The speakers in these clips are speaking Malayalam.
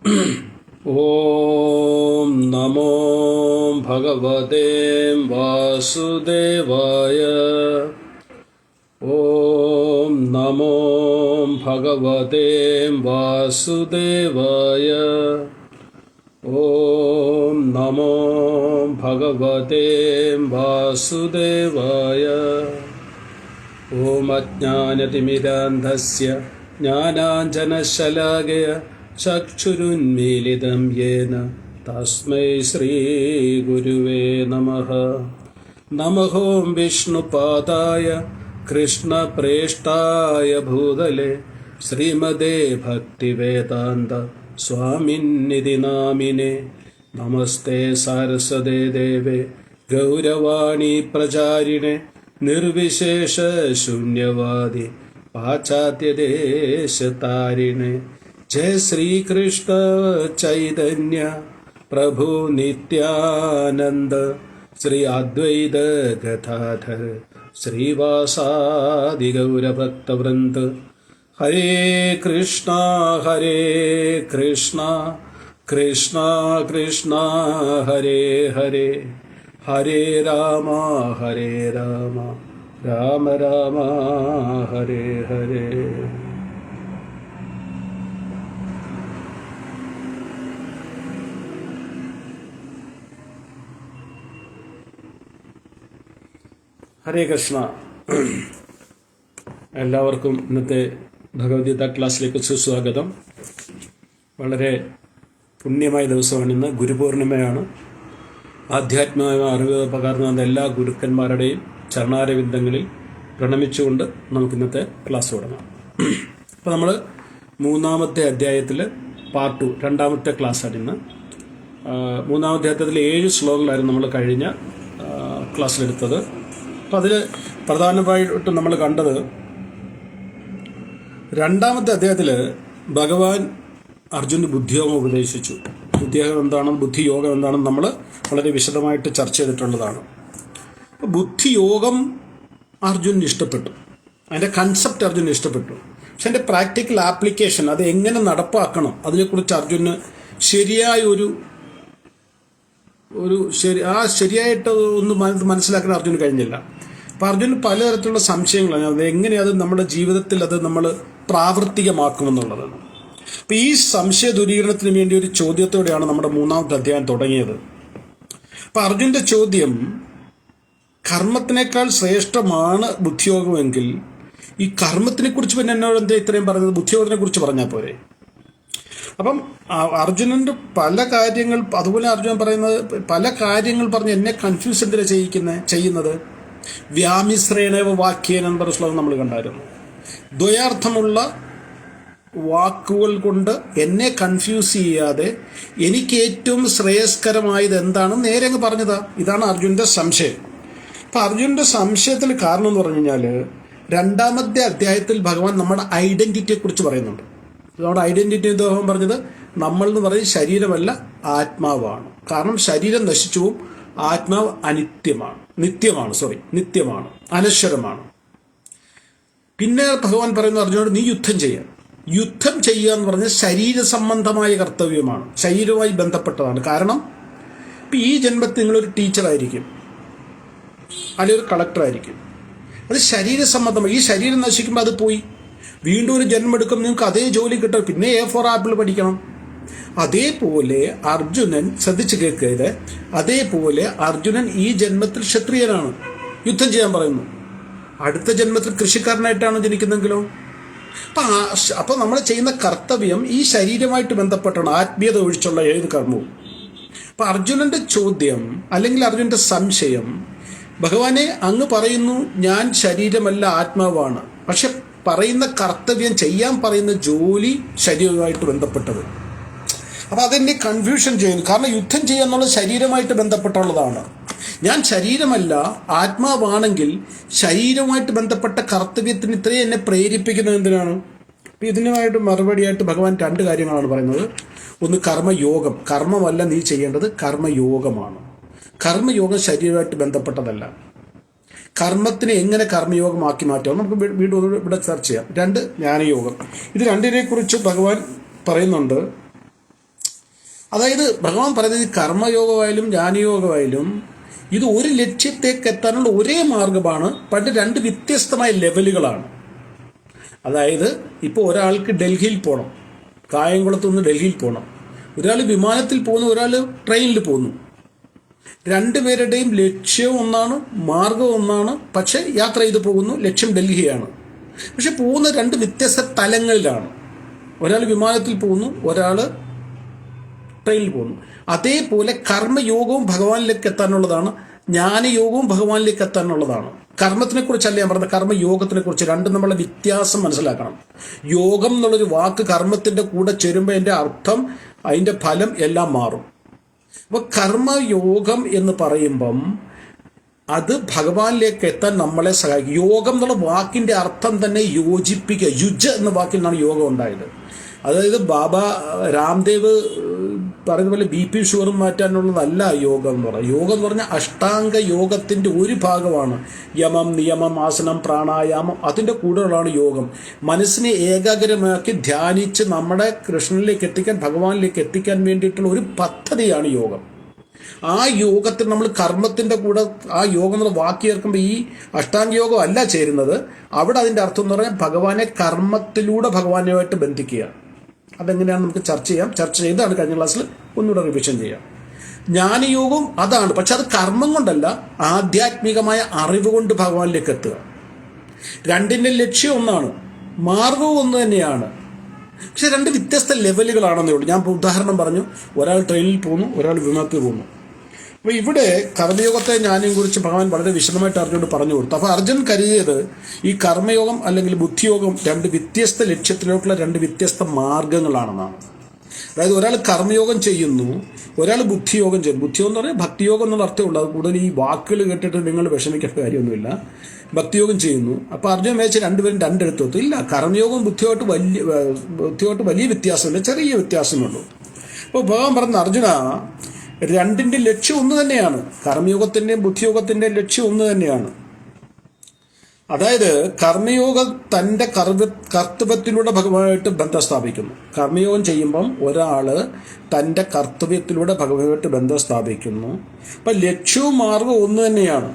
ഓം നമോ ഭഗവതേ വാസുദേവായ. ഓം നമോ ഭഗവതേ വാസുദേവായ. ഓം നമോ ഭഗവതേ വാസുദേവായ. ഓം അജ്ഞാനതിമിരാന്ധസ്യ ജ്ഞാനാഞ്ജനശലാകയ ചക്ഷുരുന്മീലിതം യേന തസ്മൈ ശ്രീഗുരുവേ നമഃ. നമഃ വിഷ്ണുപാദായ കൃഷ്ണപ്രേഷ്ഠായ ഭൂതലേ ശ്രീമതേ ഭക്തിവേദാന്ത സ്വാമിന്നിധി നാമിനെ. നമസ്തേ സാരസ്വതേ ദേവേ ഗൗരവാണി പ്രചാരിണേ നിർവിശേഷ ശൂന്യവാദി പാശ്ചാത്യദേശതാരിണേ. ജയ ശ്രീകൃഷ്ണ ചൈതന്യ പ്രഭു നിത്യാനന്ദ ശ്രീ അദ്വൈത ഗദാധര ശ്രീവാസാദി ഗൗരഭക്തവൃന്ദ. ഹരേ കൃഷ്ണ കൃഷ്ണ കൃഷ്ണ ഹരേ ഹരേ, ഹരേ രാമ രാമ രാമ ഹരേ ഹരേ. ഹരേ കൃഷ്ണ. എല്ലാവർക്കും ഇന്നത്തെ ഭഗവത്ഗീത ക്ലാസ്സിലേക്ക് സുസ്വാഗതം. വളരെ പുണ്യമായ ദിവസമാണ് ഇന്ന്. ഗുരുപൂർണിമയാണ്. ആധ്യാത്മികമായ അറിവ് പകർന്ന എല്ലാ ഗുരുക്കന്മാരുടെയും ചരണാരവിന്ദങ്ങളിൽ പ്രണമിച്ചുകൊണ്ട് നമുക്കിന്നത്തെ ക്ലാസ് തുടങ്ങാം. അപ്പോൾ നമ്മൾ 3-ാമത്തെ അധ്യായത്തിൽ പാർട്ട് 2 രണ്ടാമത്തെ ക്ലാസ്സാണ് ഇന്ന്. 3-ാം അധ്യായത്തിൽ 7 ശ്ലോകങ്ങളായിരുന്നു നമ്മൾ കഴിഞ്ഞ ക്ലാസ്സിലെടുത്തത്. അപ്പം അതിൽ പ്രധാനമായിട്ടും നമ്മൾ കണ്ടത് 2-ാമത്തെ അധ്യായത്തിൽ ഭഗവാൻ അർജുന് ബുദ്ധിയോഗം ഉപദേശിച്ചു. ബുദ്ധിയോഗം എന്താണെന്ന്, ബുദ്ധിയോഗം എന്താണെന്ന് നമ്മൾ വളരെ വിശദമായിട്ട് ചർച്ച ചെയ്തിട്ടുള്ളതാണ്. ബുദ്ധിയോഗം അർജുന് ഇഷ്ടപ്പെട്ടു, അതിൻ്റെ കൺസെപ്റ്റ് അർജുന് ഇഷ്ടപ്പെട്ടു. പക്ഷെ അതിൻ്റെ പ്രാക്ടിക്കൽ ആപ്ലിക്കേഷൻ, അത് എങ്ങനെ നടപ്പാക്കണം, അതിനെക്കുറിച്ച് അർജുന് ശരിയായിട്ട് ഒന്ന് മനസ്സിലാക്കാൻ അർജുന് കഴിഞ്ഞില്ല. അപ്പം അർജുന് പലതരത്തിലുള്ള സംശയങ്ങളാണ്. അത് എങ്ങനെയത് നമ്മുടെ ജീവിതത്തിൽ അത് നമ്മൾ പ്രാവർത്തികമാക്കുമെന്നുള്ളതാണ്. അപ്പം ഈ സംശയ ദൂരീകരണത്തിന് വേണ്ടി ഒരു ചോദ്യത്തോടെയാണ് നമ്മുടെ 3-ാമത്തെ അധ്യായം തുടങ്ങിയത്. അപ്പം അർജുൻ്റെ ചോദ്യം, കർമ്മത്തിനേക്കാൾ ശ്രേഷ്ഠമാണ് ബുദ്ധിയോഗമെങ്കിൽ ഈ കർമ്മത്തിനെ കുറിച്ച് പിന്നെ എന്നോട് എന്താ ഇത്രയും പറഞ്ഞത്, ബുദ്ധിയോഗത്തിനെ കുറിച്ച് പറഞ്ഞാൽ പോരെ. അപ്പം അർജുനൻ്റെ പല കാര്യങ്ങൾ, അതുപോലെ അർജുനൻ പറയുന്നത് പല കാര്യങ്ങൾ പറഞ്ഞ് എന്നെ കൺഫ്യൂസ് എന്തിനാ ചെയ്യുന്നത്. വ്യാമിശ്രേണേവ വാക്യേന എന്ന് പറഞ്ഞ ശ്ലോകം നമ്മൾ കണ്ടായിരുന്നു. ദ്വയാർത്ഥമുള്ള വാക്കുകൾ കൊണ്ട് എന്നെ കൺഫ്യൂസ് ചെയ്യാതെ എനിക്ക് ഏറ്റവും ശ്രേയസ്കരമായത് എന്താണെന്ന് നേരെ അങ്ങ് പറഞ്ഞതാ. ഇതാണ് അർജുൻ്റെ സംശയം. അപ്പം അർജുൻ്റെ സംശയത്തിന് കാരണം എന്ന് പറഞ്ഞു കഴിഞ്ഞാൽ 2-ാമത്തെ അധ്യായത്തിൽ ഭഗവാൻ നമ്മുടെ ഐഡന്റിറ്റിയെ കുറിച്ച് പറയുന്നുണ്ട്. നമ്മുടെ ഐഡന്റിറ്റി ഭഗവാൻ പറഞ്ഞത് നമ്മൾ എന്ന് പറയുന്നത് ശരീരമല്ല, ആത്മാവാണ്. കാരണം ശരീരം നശിച്ചു പോവും, ആത്മാവ് നിത്യമാണ്, അനശ്വരമാണ്. പിന്നെ ഭഗവാൻ പറയുന്ന അർജുനോട് നീ യുദ്ധം ചെയ്യുക എന്ന് പറഞ്ഞാൽ ശരീര സംബന്ധമായ കർത്തവ്യമാണ്, ശരീരവുമായി ബന്ധപ്പെട്ടതാണ്. കാരണം ഇപ്പം ഈ ജന്മത്തിൽ നിങ്ങളൊരു ടീച്ചറായിരിക്കും, അല്ലെങ്കിൽ ഒരു കളക്ടറായിരിക്കും. അത് ശരീര സംബന്ധമായി. ഈ ശരീരം നശിക്കുമ്പോൾ അത് പോയി, വീണ്ടും ഒരു ജന്മം എടുക്കും, നിങ്ങൾക്ക് അതേ ജോലി കിട്ടും, പിന്നെ A4 ആപ്പിൾ പഠിക്കണം. അതേപോലെ അർജുനൻ, ശ്രദ്ധിച്ച് കേൾക്കരുത്, അതേപോലെ അർജുനൻ ഈ ജന്മത്തിൽ ക്ഷത്രിയനാണ്, യുദ്ധം ചെയ്യാൻ പറയുന്നു. അടുത്ത ജന്മത്തിൽ കൃഷിക്കാരനായിട്ടാണ് ജനിക്കുന്നെങ്കിലോ. അപ്പം നമ്മൾ ചെയ്യുന്ന കർത്തവ്യം ഈ ശരീരമായിട്ട് ബന്ധപ്പെട്ടാണ്, ആത്മീയത ഒഴിച്ചുള്ള ഏത് കർമ്മവും. അപ്പം അർജുനന്റെ ചോദ്യം അല്ലെങ്കിൽ അർജുനന്റെ സംശയം, ഭഗവാനെ അങ്ങ് പറയുന്നു ഞാൻ ശരീരമല്ല ആത്മാവാണ്, പക്ഷെ പറയുന്ന കർത്തവ്യം, ചെയ്യാൻ പറയുന്ന ജോലി ശരീരവുമായിട്ട് ബന്ധപ്പെട്ടത്. അപ്പം അതെന്നെ കൺഫ്യൂഷൻ ചെയ്യുന്നു. കാരണം യുദ്ധം ചെയ്യുക എന്നുള്ളത് ശരീരമായിട്ട് ബന്ധപ്പെട്ടുള്ളതാണ്. ഞാൻ ശരീരമല്ല ആത്മാവാണെങ്കിൽ ശരീരവുമായിട്ട് ബന്ധപ്പെട്ട കർത്തവ്യത്തിന് ഇത്രയും എന്നെ പ്രേരിപ്പിക്കുന്നത് എന്തിനാണ്? അപ്പം ഇതിനുമായിട്ട് മറുപടിയായിട്ട് ഭഗവാൻ 2 കാര്യങ്ങളാണ് പറയുന്നത്. ഒന്ന് കർമ്മയോഗം, കർമ്മമല്ല നീ ചെയ്യേണ്ടത്, കർമ്മയോഗമാണ്. കർമ്മയോഗം ശരീരമായിട്ട് ബന്ധപ്പെട്ടതല്ല. കർമ്മത്തിനെ എങ്ങനെ കർമ്മയോഗമാക്കി മാറ്റാം നമുക്ക് വീണ്ടും ഇവിടെ ചർച്ച ചെയ്യാം. 2 ജ്ഞാനയോഗം. ഇത് രണ്ടിനെ കുറിച്ച് ഭഗവാൻ പറയുന്നുണ്ട്. അതായത് ഭഗവാൻ പറയുന്നത് കർമ്മയോഗമായാലും ജ്ഞാനയോഗമായാലും ഇത് ഒരു ലക്ഷ്യത്തേക്ക് എത്താനുള്ള ഒരേ മാർഗമാണ്, പണ്ട് രണ്ട് വ്യത്യസ്തമായ ലെവലുകളാണ്. അതായത് ഇപ്പോൾ ഒരാൾക്ക് ഡൽഹിയിൽ പോകണം, കായംകുളത്ത് നിന്ന് ഡൽഹിയിൽ പോകണം, ഒരാൾ വിമാനത്തിൽ പോകുന്നു, ഒരാൾ ട്രെയിനിൽ പോകുന്നു. രണ്ടുപേരുടെയും ലക്ഷ്യം ഒന്നാണ്, മാർഗം ഒന്നാണ്, പക്ഷെ യാത്ര ചെയ്ത് പോകുന്നു, ലക്ഷ്യം ഡൽഹിയാണ്. പക്ഷെ പോകുന്ന രണ്ട് വ്യത്യസ്ത തലങ്ങളിലാണ്. ഒരാൾ വിമാനത്തിൽ പോകുന്നു, ഒരാൾ ട്രെയിനിൽ പോകുന്നു. അതേപോലെ കർമ്മയോഗവും ഭഗവാനിലേക്ക് എത്താനുള്ളതാണ്, ജ്ഞാനയോഗവും ഭഗവാനിലേക്ക് എത്താനുള്ളതാണ്. കർമ്മത്തിനെ കുറിച്ചല്ല ഞാൻ പറഞ്ഞത്, കർമ്മയോഗത്തിനെ കുറിച്ച്. രണ്ടും നമ്മളെ വ്യത്യാസം മനസ്സിലാക്കണം. യോഗം എന്നുള്ളൊരു വാക്ക് കർമ്മത്തിന്റെ കൂടെ ചേരുമ്പോൾ അതിന്റെ അർത്ഥം, അതിന്റെ ഫലം എല്ലാം മാറും. അപ്പോൾ കർമ്മയോഗം എന്ന് പറയുമ്പം അത് ഭഗവാനിലേക്ക് എത്താൻ നമ്മളെ സഹായിക്കും. യോഗം എന്നുള്ള വാക്കിന്റെ അർത്ഥം തന്നെ യോജിപ്പിക്കുക. യുജ് എന്ന വാക്കിൽ നിന്നാണ് യോഗം ഉണ്ടായത്. അതായത് ബാബ രാംദേവ് പറയുന്ന പോലെ BP ഷുഗറും മാറ്റാനുള്ളതല്ല യോഗം എന്ന് പറയുന്നത്. യോഗം എന്ന് പറഞ്ഞാൽ അഷ്ടാംഗ യോഗത്തിന്റെ ഒരു ഭാഗമാണ്. യമം, നിയമം, ആസനം, പ്രാണായാമം, അതിന്റെ കൂടെയുള്ളതാണ് യോഗം. മനസ്സിനെ ഏകാഗ്രമാക്കി ധ്യാനിച്ച് നമ്മുടെ കൃഷ്ണനിലേക്ക് എത്തിക്കാൻ, ഭഗവാനിലേക്ക് എത്തിക്കാൻ വേണ്ടിയിട്ടുള്ള ഒരു പദ്ധതിയാണ് യോഗം. ആ യോഗത്തിൽ നമ്മൾ കർമ്മത്തിന്റെ കൂടെ ആ യോഗം എന്നുള്ള വാക്ക് ചേർക്കുമ്പോൾ ഈ അഷ്ടാംഗ യോഗം അല്ല ചേരുന്നത്. അവിടെ അതിന്റെ അർത്ഥം എന്ന് പറഞ്ഞാൽ ഭഗവാനെ കർമ്മത്തിലൂടെ ഭഗവാനുമായിട്ട് ബന്ധിക്കുക. അതെങ്ങനെയാണ് നമുക്ക് ചർച്ച ചെയ്താണ് കഴിഞ്ഞ ക്ലാസ്സിൽ ഒന്നുകൂടെ റിവിഷൻ ചെയ്യാം. ജ്ഞാനയോഗവും അതാണ്, പക്ഷെ അത് കർമ്മം കൊണ്ടല്ല, ആധ്യാത്മികമായ അറിവ് കൊണ്ട് ഭഗവാനിലേക്ക് എത്തുക. രണ്ടിൻ്റെ ലക്ഷ്യം ഒന്നാണ്, മാർഗവും ഒന്ന് തന്നെയാണ്, പക്ഷെ രണ്ട് വ്യത്യസ്ത ലെവലുകളാണെന്നേ ഉള്ളൂ. ഞാൻ ഉദാഹരണം പറഞ്ഞു, ഒരാൾ ട്രെയിനിൽ പോകുന്നു, ഒരാൾ വിമാനത്തിൽ പോകുന്നു. അപ്പോൾ ഇവിടെ കർമ്മയോഗത്തെ ജ്ഞാനം കുറിച്ച് ഭഗവാൻ വളരെ വിശദമായിട്ട് അർജുനോട് പറഞ്ഞു കൊടുത്തു. അപ്പോൾ അർജുൻ കരുതിയത് ഈ കർമ്മയോഗം അല്ലെങ്കിൽ ബുദ്ധിയോഗം രണ്ട് വ്യത്യസ്ത ലക്ഷ്യത്തിലോട്ടുള്ള രണ്ട് വ്യത്യസ്ത മാർഗങ്ങളാണെന്നാണ്. അതായത് ഒരാൾ കർമ്മയോഗം ചെയ്യുന്നു, ഒരാൾ ബുദ്ധിയോഗം ചെയ്യുന്നു. ബുദ്ധിയോഗം എന്ന് പറഞ്ഞാൽ ഭക്തിയോഗം എന്നുള്ള അർത്ഥമുള്ളൂ. അത് കൂടുതൽ ഈ വാക്കുകൾ കേട്ടിട്ട് നിങ്ങൾ വിഷമിക്കേണ്ട കാര്യമൊന്നുമില്ല. ഭക്തിയോഗം ചെയ്യുന്നു. അപ്പോൾ അർജുൻ വെച്ച് രണ്ടുപേരും രണ്ടെടുത്തു വെത്തു. ഇല്ല, കർമ്മയോഗം ബുദ്ധിയോട്ട് വലിയ വ്യത്യാസമില്ല, ചെറിയ വ്യത്യാസമുള്ളൂ. അപ്പോൾ ഭഗവാൻ പറഞ്ഞ അർജുന, രണ്ടിൻ്റെ ലക്ഷ്യം ഒന്ന് തന്നെയാണ്. കർമ്മയോഗത്തിൻ്റെയും ബുദ്ധിയോഗത്തിൻ്റെയും ലക്ഷ്യം ഒന്ന് തന്നെയാണ്. അതായത് കർമ്മയോഗം തൻ്റെ കർത്തവ്യത്തിലൂടെ ഭഗവാനായിട്ട് ബന്ധം സ്ഥാപിക്കുന്നു. കർമ്മയോഗം ചെയ്യുമ്പം ഒരാൾ തൻ്റെ കർത്തവ്യത്തിലൂടെ ഭഗവാനായിട്ട് ബന്ധം സ്ഥാപിക്കുന്നു. അപ്പം ലക്ഷ്യവും മാർഗവും ഒന്ന് തന്നെയാണ്.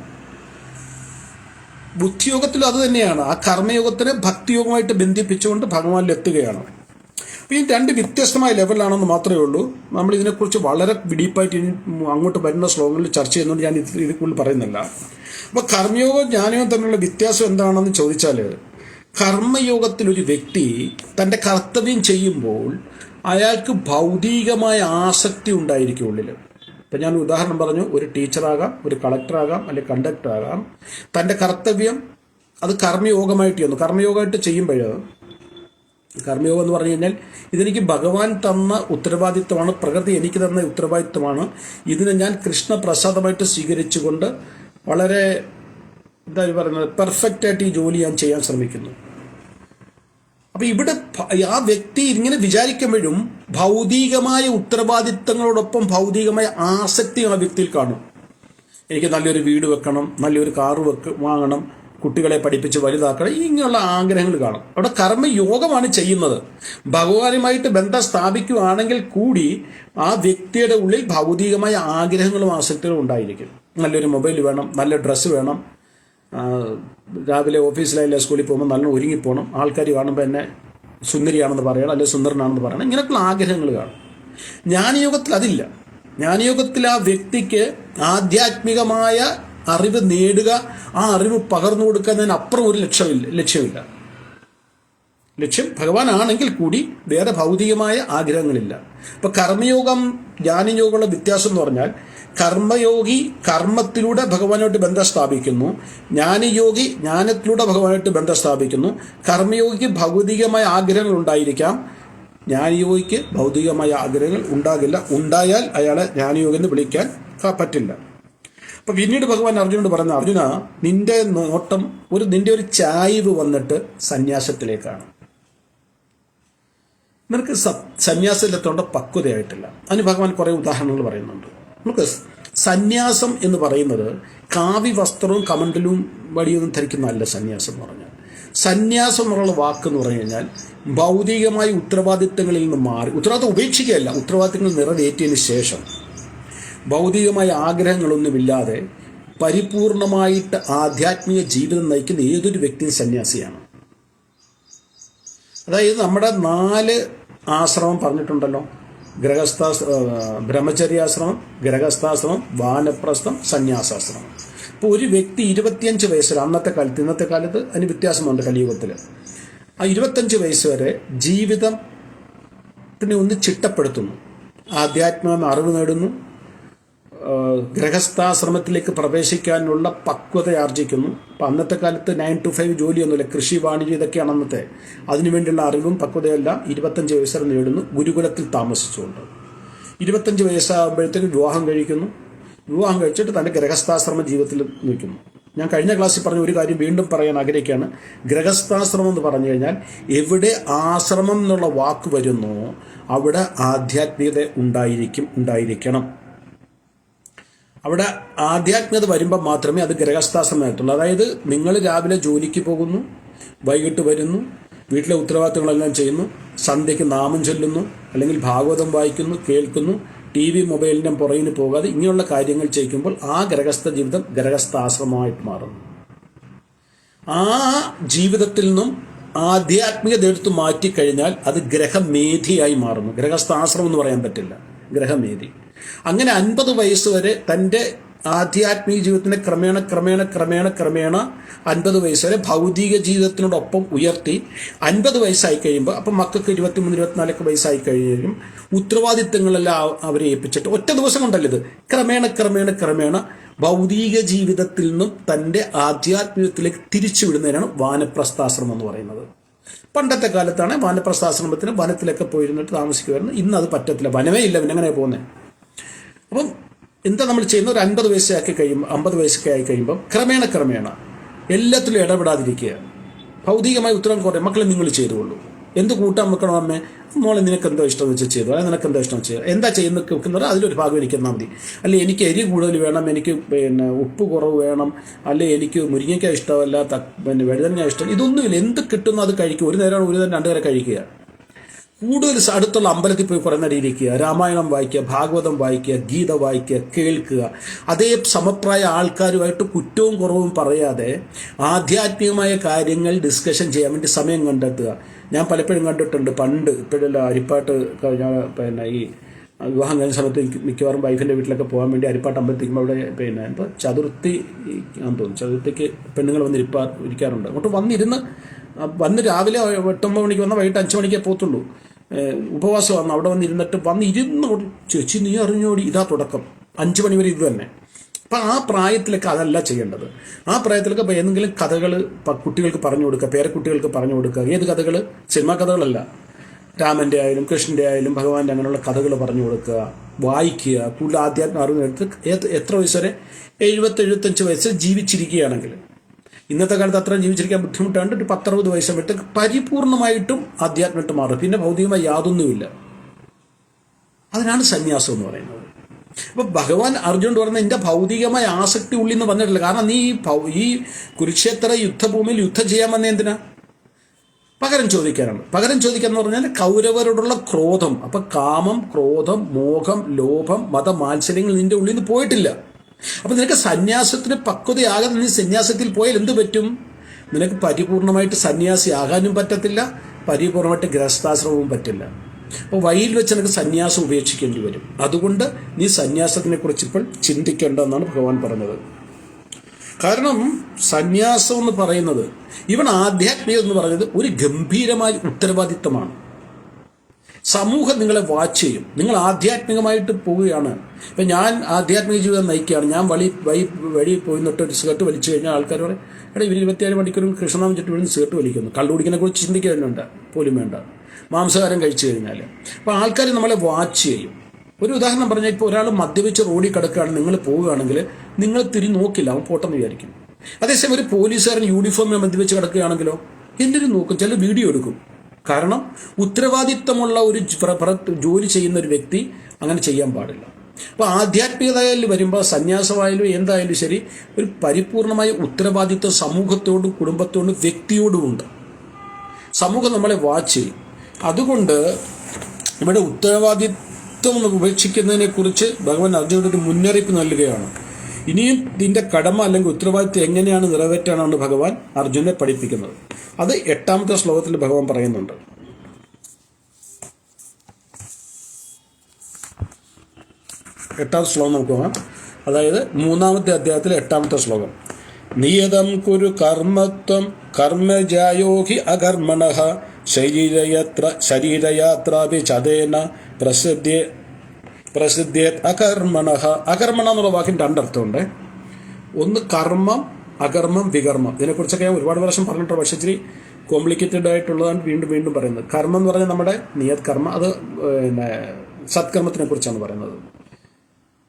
ബുദ്ധിയോഗത്തിലും അത് തന്നെയാണ്. ആ കർമ്മയോഗത്തിനെ ഭക്തിയോഗമായിട്ട് ബന്ധിപ്പിച്ചുകൊണ്ട് ഭഗവാനിലെത്തുകയാണ്. അപ്പോൾ ഈ രണ്ട് വ്യത്യസ്തമായ ലെവലാണെന്ന് മാത്രമേ ഉള്ളൂ. നമ്മൾ ഇതിനെക്കുറിച്ച് വളരെ ഡീപ്പായിട്ട് അങ്ങോട്ട് വരുന്ന ശ്ലോകങ്ങളിൽ ചർച്ച ചെയ്യുന്നുണ്ട്. ഞാൻ ഇതിൽ കൂടുതൽ പറയുന്നില്ല. അപ്പോൾ കർമ്മയോഗവും ജ്ഞാനയോഗവും തമ്മിലുള്ള വ്യത്യാസം എന്താണെന്ന് ചോദിച്ചാൽ, കർമ്മയോഗത്തിൽ ഒരു വ്യക്തി തൻ്റെ കർത്തവ്യം ചെയ്യുമ്പോൾ അയാൾക്ക് ഭൗതികമായ ആസക്തി ഉണ്ടായിരിക്കും ഉള്ളിൽ. ഇപ്പം ഞാൻ ഉദാഹരണം പറഞ്ഞു, ഒരു ടീച്ചറാകാം, ഒരു കളക്ടറാകാം, അല്ലെങ്കിൽ കണ്ടക്ടറാകാം. തൻ്റെ കർത്തവ്യം അത് കർമ്മയോഗമായിട്ട് ചെയ്യുന്നു. കർമ്മയോഗമായിട്ട് ചെയ്യുമ്പോൾ, കർമ്മയോഗം എന്ന് പറഞ്ഞു കഴിഞ്ഞാൽ ഇതെനിക്ക് ഭഗവാൻ തന്ന ഉത്തരവാദിത്വമാണ്, പ്രകൃതി എനിക്ക് തന്ന ഉത്തരവാദിത്വമാണ്. ഇതിനെ ഞാൻ കൃഷ്ണപ്രസാദമായിട്ട് സ്വീകരിച്ചുകൊണ്ട് വളരെ പറയുന്നത് പെർഫെക്റ്റായിട്ട് ഈ ജോലി ഞാൻ ചെയ്യാൻ ശ്രമിക്കുന്നു. അപ്പം ഇവിടെ ആ വ്യക്തി ഇങ്ങനെ വിചാരിക്കുമ്പോഴും ഭൗതികമായ ഉത്തരവാദിത്തങ്ങളോടൊപ്പം ഭൗതികമായ ആസക്തി ആ വ്യക്തിയിൽ കാണും. എനിക്ക് നല്ലൊരു വീട് വെക്കണം, നല്ലൊരു കാറ് വാങ്ങണം, കുട്ടികളെ പഠിപ്പിച്ച് വലുതാക്കണം, ഇങ്ങനെയുള്ള ആഗ്രഹങ്ങൾ കാണും. അവിടെ കർമ്മയോഗമാണ് ചെയ്യുന്നത്. ഭഗവാനുമായിട്ട് ബന്ധം സ്ഥാപിക്കുകയാണെങ്കിൽ കൂടി ആ വ്യക്തിയുടെ ഉള്ളിൽ ഭൗതികമായ ആഗ്രഹങ്ങളും ആസക്തികളും ഉണ്ടായിരിക്കും. നല്ലൊരു മൊബൈൽ വേണം, നല്ല ഡ്രസ്സ് വേണം, രാവിലെ ഓഫീസിലായാലും സ്കൂളിൽ പോകുമ്പോൾ നല്ല ഒരുങ്ങിപ്പോകണം, ആൾക്കാർ കാണുമ്പോൾ എന്നെ സുന്ദരിയാണെന്ന് പറയണം, അല്ലെങ്കിൽ സുന്ദരനാണെന്ന് പറയണം, ഇങ്ങനെയൊക്കെയുള്ള ആഗ്രഹങ്ങൾ കാണും. ജ്ഞാനയോഗത്തിൽ അതില്ല. ജ്ഞാനയോഗത്തിൽ ആ വ്യക്തിക്ക് ആധ്യാത്മികമായ അറിവ് നേടുക, ആ അറിവ് പകർന്നു കൊടുക്കുന്നതിന് അപ്പുറം ഒരു ലക്ഷ്യമില്ല. ലക്ഷ്യം ഭഗവാനാണെങ്കിൽ കൂടി വേറെ ഭൗതികമായ ആഗ്രഹങ്ങളില്ല. ഇപ്പം കർമ്മയോഗം ജ്ഞാനയോഗമുള്ള വ്യത്യാസം എന്ന് പറഞ്ഞാൽ, കർമ്മയോഗി കർമ്മത്തിലൂടെ ഭഗവാനുമായിട്ട് ബന്ധം സ്ഥാപിക്കുന്നു, ജ്ഞാനയോഗി ജ്ഞാനത്തിലൂടെ ഭഗവാനുമായിട്ട് ബന്ധം സ്ഥാപിക്കുന്നു. കർമ്മയോഗിക്ക് ഭൗതികമായ ആഗ്രഹങ്ങൾ ഉണ്ടായിരിക്കാം, ജ്ഞാനയോഗിക്ക് ഭൗതികമായ ആഗ്രഹങ്ങൾ ഉണ്ടാകില്ല. ഉണ്ടായാൽ അയാളെ ജ്ഞാനയോഗി എന്ന് വിളിക്കാൻ പറ്റില്ല. അപ്പം പിന്നീട് ഭഗവാൻ അർജുനോട് പറയുന്ന, അർജുന, നിന്റെ നോട്ടം നിന്റെ ഒരു ചായ്വ് വന്നിട്ട് സന്യാസത്തിലേക്കാണ്. നിനക്ക് സന്യാസത്തിലെത്തേണ്ട പക്വതയായിട്ടില്ല. അതിന് ഭഗവാൻ കുറേ ഉദാഹരണങ്ങൾ പറയുന്നുണ്ട്. നമുക്ക് സന്യാസം എന്ന് പറയുന്നത് കാവി വസ്ത്രവും കമണ്ടലും വടിയൊന്നും ധരിക്കുന്നതല്ല. സന്യാസം എന്ന് പറഞ്ഞാൽ സന്യാസം എന്നുള്ള വാക്കെന്ന് പറഞ്ഞു കഴിഞ്ഞാൽ ഭൗതികമായ ഉത്തരവാദിത്തങ്ങളിൽ നിന്ന് മാറി, ഉത്തരവാദിത്തം ഉപേക്ഷിക്കുകയല്ല, ഉത്തരവാദിത്തങ്ങൾ നിറവേറ്റിയതിന് ശേഷം ഭൗതികമായ ആഗ്രഹങ്ങളൊന്നുമില്ലാതെ പരിപൂർണമായിട്ട് ആധ്യാത്മിക ജീവിതം നയിക്കുന്ന ഏതൊരു വ്യക്തിയും സന്യാസിയാണ്. അതായത് നമ്മുടെ 4 ആശ്രമം പറഞ്ഞിട്ടുണ്ടല്ലോ: ബ്രഹ്മചര്യാശ്രമം, ഗൃഹസ്ഥാശ്രമം, വാനപ്രസ്ഥം, സന്യാസാശ്രമം. ഇപ്പോൾ ഒരു വ്യക്തി 25 വയസ്സ് വരെ, അന്നത്തെ കാലത്ത്, ഇന്നത്തെ കാലത്ത് അതിന് വ്യത്യാസമുണ്ട് കലിയുഗത്തിൽ, ആ 25 വയസ്സ് വരെ ജീവിതത്തിനെ ഒന്ന് ചിട്ടപ്പെടുത്തുന്നു, ആധ്യാത്മിക അറിവ് നേടുന്നു, ഗൃഹസ്ഥാശ്രമത്തിലേക്ക് പ്രവേശിക്കാനുള്ള പക്വത ആർജിക്കുന്നു. അപ്പം അന്നത്തെ കാലത്ത് 9 to 5 ജോലിയൊന്നുമില്ല, കൃഷി, വാണിജ്യം, ഇതൊക്കെയാണ് അന്നത്തെ. അതിനുവേണ്ടിയുള്ള അറിവും പക്വതയെല്ലാം 25 വയസ്സ് വരെ നേടുന്നു, ഗുരുകുലത്തിൽ താമസിച്ചുകൊണ്ട്. 25 വയസ്സാകുമ്പോഴത്തേക്ക് വിവാഹം കഴിക്കുന്നു. വിവാഹം കഴിച്ചിട്ട് തൻ്റെ ഗൃഹസ്ഥാശ്രമ ജീവിതത്തിൽ നിൽക്കുന്നു. ഞാൻ കഴിഞ്ഞ ക്ലാസ്സിൽ പറഞ്ഞ ഒരു കാര്യം വീണ്ടും പറയാൻ ആഗ്രഹിക്കുകയാണ്. ഗൃഹസ്ഥാശ്രമം എന്ന് പറഞ്ഞു കഴിഞ്ഞാൽ എവിടെ ആശ്രമം എന്നുള്ള വാക്ക് വരുന്നോ അവിടെ ആധ്യാത്മികത ഉണ്ടായിരിക്കണം. അവിടെ ആധ്യാത്മികത വരുമ്പോൾ മാത്രമേ അത് ഗൃഹസ്ഥാശ്രമമായിട്ടുള്ളൂ. അതായത് നിങ്ങൾ രാവിലെ ജോലിക്ക് പോകുന്നു, വൈകിട്ട് വരുന്നു, വീട്ടിലെ ഉത്തരവാദിത്തങ്ങളെല്ലാം ചെയ്യുന്നു, സന്ധ്യയ്ക്ക് നാമം ചൊല്ലുന്നു, അല്ലെങ്കിൽ ഭാഗവതം വായിക്കുന്നു, കേൾക്കുന്നു, TV മൊബൈലിൻ്റെ പുറകിന് പോകാതെ ഇങ്ങനെയുള്ള കാര്യങ്ങൾ ചെയ്യുമ്പോൾ ആ ഗൃഹസ്ഥ ജീവിതം ഗൃഹസ്ഥാശ്രമമായിട്ട് മാറുന്നു. ആ ജീവിതത്തിൽ നിന്നും ആധ്യാത്മികത എടുത്ത് മാറ്റിക്കഴിഞ്ഞാൽ അത് ഗ്രഹമേധിയായി മാറുന്നു. ഗൃഹസ്ഥാശ്രമം എന്ന് പറയാൻ പറ്റില്ല, ഗ്രഹമേധി. അങ്ങനെ 50 വയസ്സ് വരെ തൻ്റെ ആധ്യാത്മിക ജീവിതത്തിനെ ക്രമേണ 50 വയസ്സ് വരെ ഭൗതിക ജീവിതത്തിനോടൊപ്പം ഉയർത്തി 50 വയസ്സായി കഴിയുമ്പോൾ, അപ്പം മക്കൾക്ക് 23-24 വയസ്സായി കഴിയും, ഉത്തരവാദിത്തങ്ങളെല്ലാം അവരെ ഏൽപ്പിച്ചിട്ട് ഒറ്റ ദിവസം കൊണ്ടല്ല ഇത്, ക്രമേണ ഭൗതിക ജീവിതത്തിൽ നിന്നും തൻ്റെ ആധ്യാത്മികത്തിലേക്ക് തിരിച്ചുവിടുന്നതിനാണ് വാനപ്രസ്ഥാശ്രമം എന്ന് പറയുന്നത്. പണ്ടത്തെ കാലത്താണ് വാനപ്രസ്ഥാശ്രമത്തിന് വനത്തിലൊക്കെ പോയിരുന്നിട്ട് താമസിക്കുമായിരുന്നു. ഇന്ന് അത് പറ്റത്തില്ല, വനമേ ഇല്ല, പിന്നെ എങ്ങനെ പോകുന്നത്? അപ്പം എന്താ നമ്മൾ ചെയ്യുന്ന, ഒരു 50 വയസ്സാക്കി കഴിയുമ്പോൾ, 50 വയസ്സൊക്കെ ആയി കഴിയുമ്പോൾ ക്രമേണ എല്ലാത്തിലും ഇടപെടാതിരിക്കുക. ഭൗതികമായ ഉത്തരം കുറേ മക്കളെ നിങ്ങൾ ചെയ്തുകൊള്ളൂ. എന്ത് കൂട്ടാൻ വെക്കണം അമ്മേ? മോളെ നിനക്ക് എന്തോ ഇഷ്ടം വെച്ച് ചെയ്തു, അല്ലെങ്കിൽ നിനക്ക് എന്തോ ഇഷ്ടം ചെയ്തു, എന്താ ചെയ്യുന്നത് വെക്കുന്നത് അതിലൊരു ഭാഗം എനിക്ക് തന്നാൽ മതി. അല്ലെ എനിക്ക് എരി കൂടുതൽ വേണം, എനിക്ക് ഉപ്പ് കുറവ് വേണം, അല്ലെ എനിക്ക് മുരിങ്ങയ്ക്ക ഇഷ്ടമല്ല, വഴുതനങ്ങ ഇഷ്ടം, ഇതൊന്നുമില്ല. എന്ത് കിട്ടുന്നു അത് കഴിക്കുക. ഒരു നേരം 2 നേരം കഴിക്കുക. കൂടുതൽ അടുത്തുള്ള അമ്പലത്തിൽ പോയി കുറേ നേരം ഇരിക്കുക, രാമായണം വായിക്കുക, ഭാഗവതം വായിക്കുക, ഗീത വായിക്കുക, കേൾക്കുക. അതേ സമപ്രായ ആൾക്കാരുമായിട്ട് കുറ്റവും കുറവും പറയാതെ ആധ്യാത്മികമായ കാര്യങ്ങൾ ഡിസ്കഷൻ ചെയ്യാൻ വേണ്ടി സമയം കണ്ടെത്തുക. ഞാൻ പലപ്പോഴും കണ്ടിട്ടുണ്ട്, പണ്ട് ഇപ്പോഴല്ല, അരിപ്പാട്ട് ഈ വിവാഹം കഴിഞ്ഞ സമയത്ത് മിക്കവാറും വൈഫിൻ്റെ വീട്ടിലൊക്കെ പോകാൻ വേണ്ടി അരിപ്പാട്ട് അമ്പലത്തിക്കുമ്പോൾ അവിടെ ഇപ്പോൾ ചതുർത്ഥി ആണെന്ന് തോന്നുന്നു, ചതുർത്ഥിക്ക് പെണ്ണുങ്ങൾ ഇരിക്കാറുണ്ട്. അങ്ങോട്ട് വന്ന് രാവിലെ 8-9 മണിക്ക് വന്നാൽ വൈകിട്ട് 5 മണിക്കേ പോകത്തുള്ളൂ. ഉപവാസമാണ്. അവിടെ വന്നിരുന്ന് ചേച്ചി നീ അറിഞ്ഞോടി, ഇതാ തുടക്കം. 5 മണി വരെ ഇത് തന്നെ. അപ്പം ആ പ്രായത്തിലൊക്കെ അതല്ല ചെയ്യേണ്ടത്. ആ പ്രായത്തിലൊക്കെ ഇപ്പോൾ ഏതെങ്കിലും കഥകൾ കുട്ടികൾക്ക് പറഞ്ഞു കൊടുക്കുക, പേരക്കുട്ടികൾക്ക് പറഞ്ഞു കൊടുക്കുക. ഏത് കഥകൾ? സിനിമാ കഥകളല്ല, രാമൻ്റെ ആയാലും കൃഷ്ണൻ്റെ ആയാലും ഭഗവാന്റെ അങ്ങനെയുള്ള കഥകൾ പറഞ്ഞു കൊടുക്കുക, വായിക്കുക. കൂടുതൽ ആധ്യാത്മിക അറിവ് എടുത്ത് എത്ര വയസ്സ് വരെ? 70-75 വയസ്സിൽ ജീവിച്ചിരിക്കുകയാണെങ്കിൽ. ഇന്നത്തെ കാലത്ത് അത്രയും ജീവിച്ചിരിക്കാൻ ബുദ്ധിമുട്ടാണ്ട് ഒരു 10-60 വയസ്സ് പരിപൂർണമായിട്ടും ആധ്യാത്മികമായിട്ട് മാറും. പിന്നെ ഭൗതികമായി യാതൊന്നുമില്ല. അതിനാണ് സന്യാസം എന്ന് പറയുന്നത്. അപ്പോൾ ഭഗവാൻ അർജുനോട് പറഞ്ഞ എൻ്റെ ഭൗതികമായ ആസക്തി ഉള്ളിൽ നിന്ന് വന്നിട്ടില്ല. കാരണം നീ ഈ കുരുക്ഷേത്ര യുദ്ധഭൂമിയിൽ യുദ്ധം ചെയ്യാൻ വന്ന എന്തിനാ? പകരം ചോദിക്കാനാണ്. പകരം ചോദിക്കാന്ന് പറഞ്ഞാൽ കൗരവരോടുള്ള ക്രോധം. അപ്പം കാമം, ക്രോധം, മോഹം, ലോഭം, മതമാത്സര്യങ്ങൾ നിന്റെ ഉള്ളിൽ നിന്ന് പോയിട്ടില്ല. അപ്പം നിനക്ക് സന്യാസത്തിന് പക്വതയാകാതെ നീ സന്യാസത്തിൽ പോയാൽ എന്ത് പറ്റും? നിനക്ക് പരിപൂർണമായിട്ട് സന്യാസി ആകാനും പറ്റത്തില്ല, പരിപൂർണമായിട്ട് ഗൃഹസ്ഥാശ്രമവും പറ്റില്ല. അപ്പോൾ വഴിയിൽ വെച്ച് നിനക്ക് സന്യാസം ഉപേക്ഷിക്കേണ്ടി വരും. അതുകൊണ്ട് നീ സന്യാസത്തിനെ കുറിച്ച് ഇപ്പോൾ ചിന്തിക്കേണ്ടെന്നാണ് ഭഗവാൻ പറഞ്ഞത്. കാരണം സന്യാസം എന്ന് പറയുന്നത്, ഇവൻ ആധ്യാത്മികം എന്ന് പറയുന്നത് ഒരു ഗംഭീരമായ ഉത്തരവാദിത്തമാണ്. സമൂഹം നിങ്ങളെ വാച്ച് ചെയ്യും. നിങ്ങൾ ആധ്യാത്മികമായിട്ട് പോവുകയാണ്. ഇപ്പം ഞാൻ ആധ്യാത്മിക ജീവിതം നയിക്കുകയാണ്, ഞാൻ വഴി പോയി നിന്നിട്ട് ഒരു സിഗരറ്റ് വലിച്ചു കഴിഞ്ഞാൽ ആൾക്കാർ പറയും, എടാ ഇവർ 27 മണിക്കൂറും കൃഷ്ണനാമം ചുറ്റും വീഴുന്ന സിഗരറ്റ് വലിക്കുന്നു. കള്ളുകുടിക്കിനെ കുറിച്ച് ചിന്തിക്കുന്നുണ്ട് പോലും വേണ്ട, മാംസാഹാരം കഴിച്ചു കഴിഞ്ഞാൽ. അപ്പോൾ ആൾക്കാർ നമ്മളെ വാച്ച് ചെയ്യും. ഒരു ഉദാഹരണം പറഞ്ഞാൽ, ഇപ്പോൾ ഒരാൾ മദ്യപിച്ച് റോഡിൽ കിടക്കുകയാണ്, നിങ്ങൾ പോവുകയാണെങ്കിൽ നിങ്ങൾ തിരിഞ്ഞ് നോക്കില്ല, അവൻ പോട്ടെന്ന് വിചാരിക്കും. അതേസമയം ഒരു പോലീസുകാരൻ യൂണിഫോമിൽ മദ്യപിച്ച് കിടക്കുകയാണെങ്കിലോ എല്ലാവരും നോക്കും, ചില വീഡിയോ എടുക്കും. കാരണം ഉത്തരവാദിത്തമുള്ള ഒരു ജോലി ചെയ്യുന്ന ഒരു വ്യക്തി അങ്ങനെ ചെയ്യാൻ പാടില്ല. അപ്പോൾ ആധ്യാത്മികതയിൽ വരുമ്പോൾ സന്യാസമായാലും എന്തായാലും ശരി, ഒരു പരിപൂർണമായ ഉത്തരവാദിത്വം സമൂഹത്തോടും കുടുംബത്തോടും വ്യക്തിയോടുമുണ്ട്. സമൂഹം നമ്മളെ വാച്ച് ചെയ്യും. അതുകൊണ്ട് ഇവിടെ ഉത്തരവാദിത്വം ഉപേക്ഷിക്കുന്നതിനെക്കുറിച്ച് ഭഗവാൻ അർജുനന് ഒരു മുന്നറിയിപ്പ് നൽകുകയാണ്. ഇനിയും ഇതിൻ്റെ കടമ അല്ലെങ്കിൽ ഉത്തരവാദിത്വം എങ്ങനെയാണ് നിറവേറ്റാനാണ് ഭഗവാൻ അർജുനെ പഠിപ്പിക്കുന്നത്. അത് 8ാമത്തെ ശ്ലോകത്തിൽ ഭഗവാൻ പറയുന്നുണ്ട്. 8ാമത്തെ ശ്ലോകം നമുക്ക് നോക്കാം. അതായത് 3ാമത്തെ അധ്യായത്തിലെ 8ാമത്തെ ശ്ലോകം. നിയതം കുരു കർമ്മത്വം കർമ്മജായോഹി അകർമ്മണഃ ശരീരയാത്രാപി ചതേന പ്രസിദ്ധ്യേത് അകർമ്മണഃ. അകർമ്മണ എന്നുള്ള വാക്കിന് 2 അർത്ഥമുണ്ട്. ഒന്ന് കർമ്മം, അകർമ്മം, വികർമ്മം. ഇതിനെക്കുറിച്ചൊക്കെ ഞാൻ ഒരുപാട് പ്രാവശ്യം പറഞ്ഞിട്ടുണ്ട്. പക്ഷേ ഇച്ചിരി കോംപ്ലിക്കേറ്റഡ് ആയിട്ടുള്ളതാണ് വീണ്ടും പറയുന്നത്. കർമ്മം എന്ന് പറഞ്ഞാൽ നമ്മുടെ നിയത് കർമ്മം, അത് സത്കർമ്മത്തിനെ കുറിച്ചാണ് പറയുന്നത്.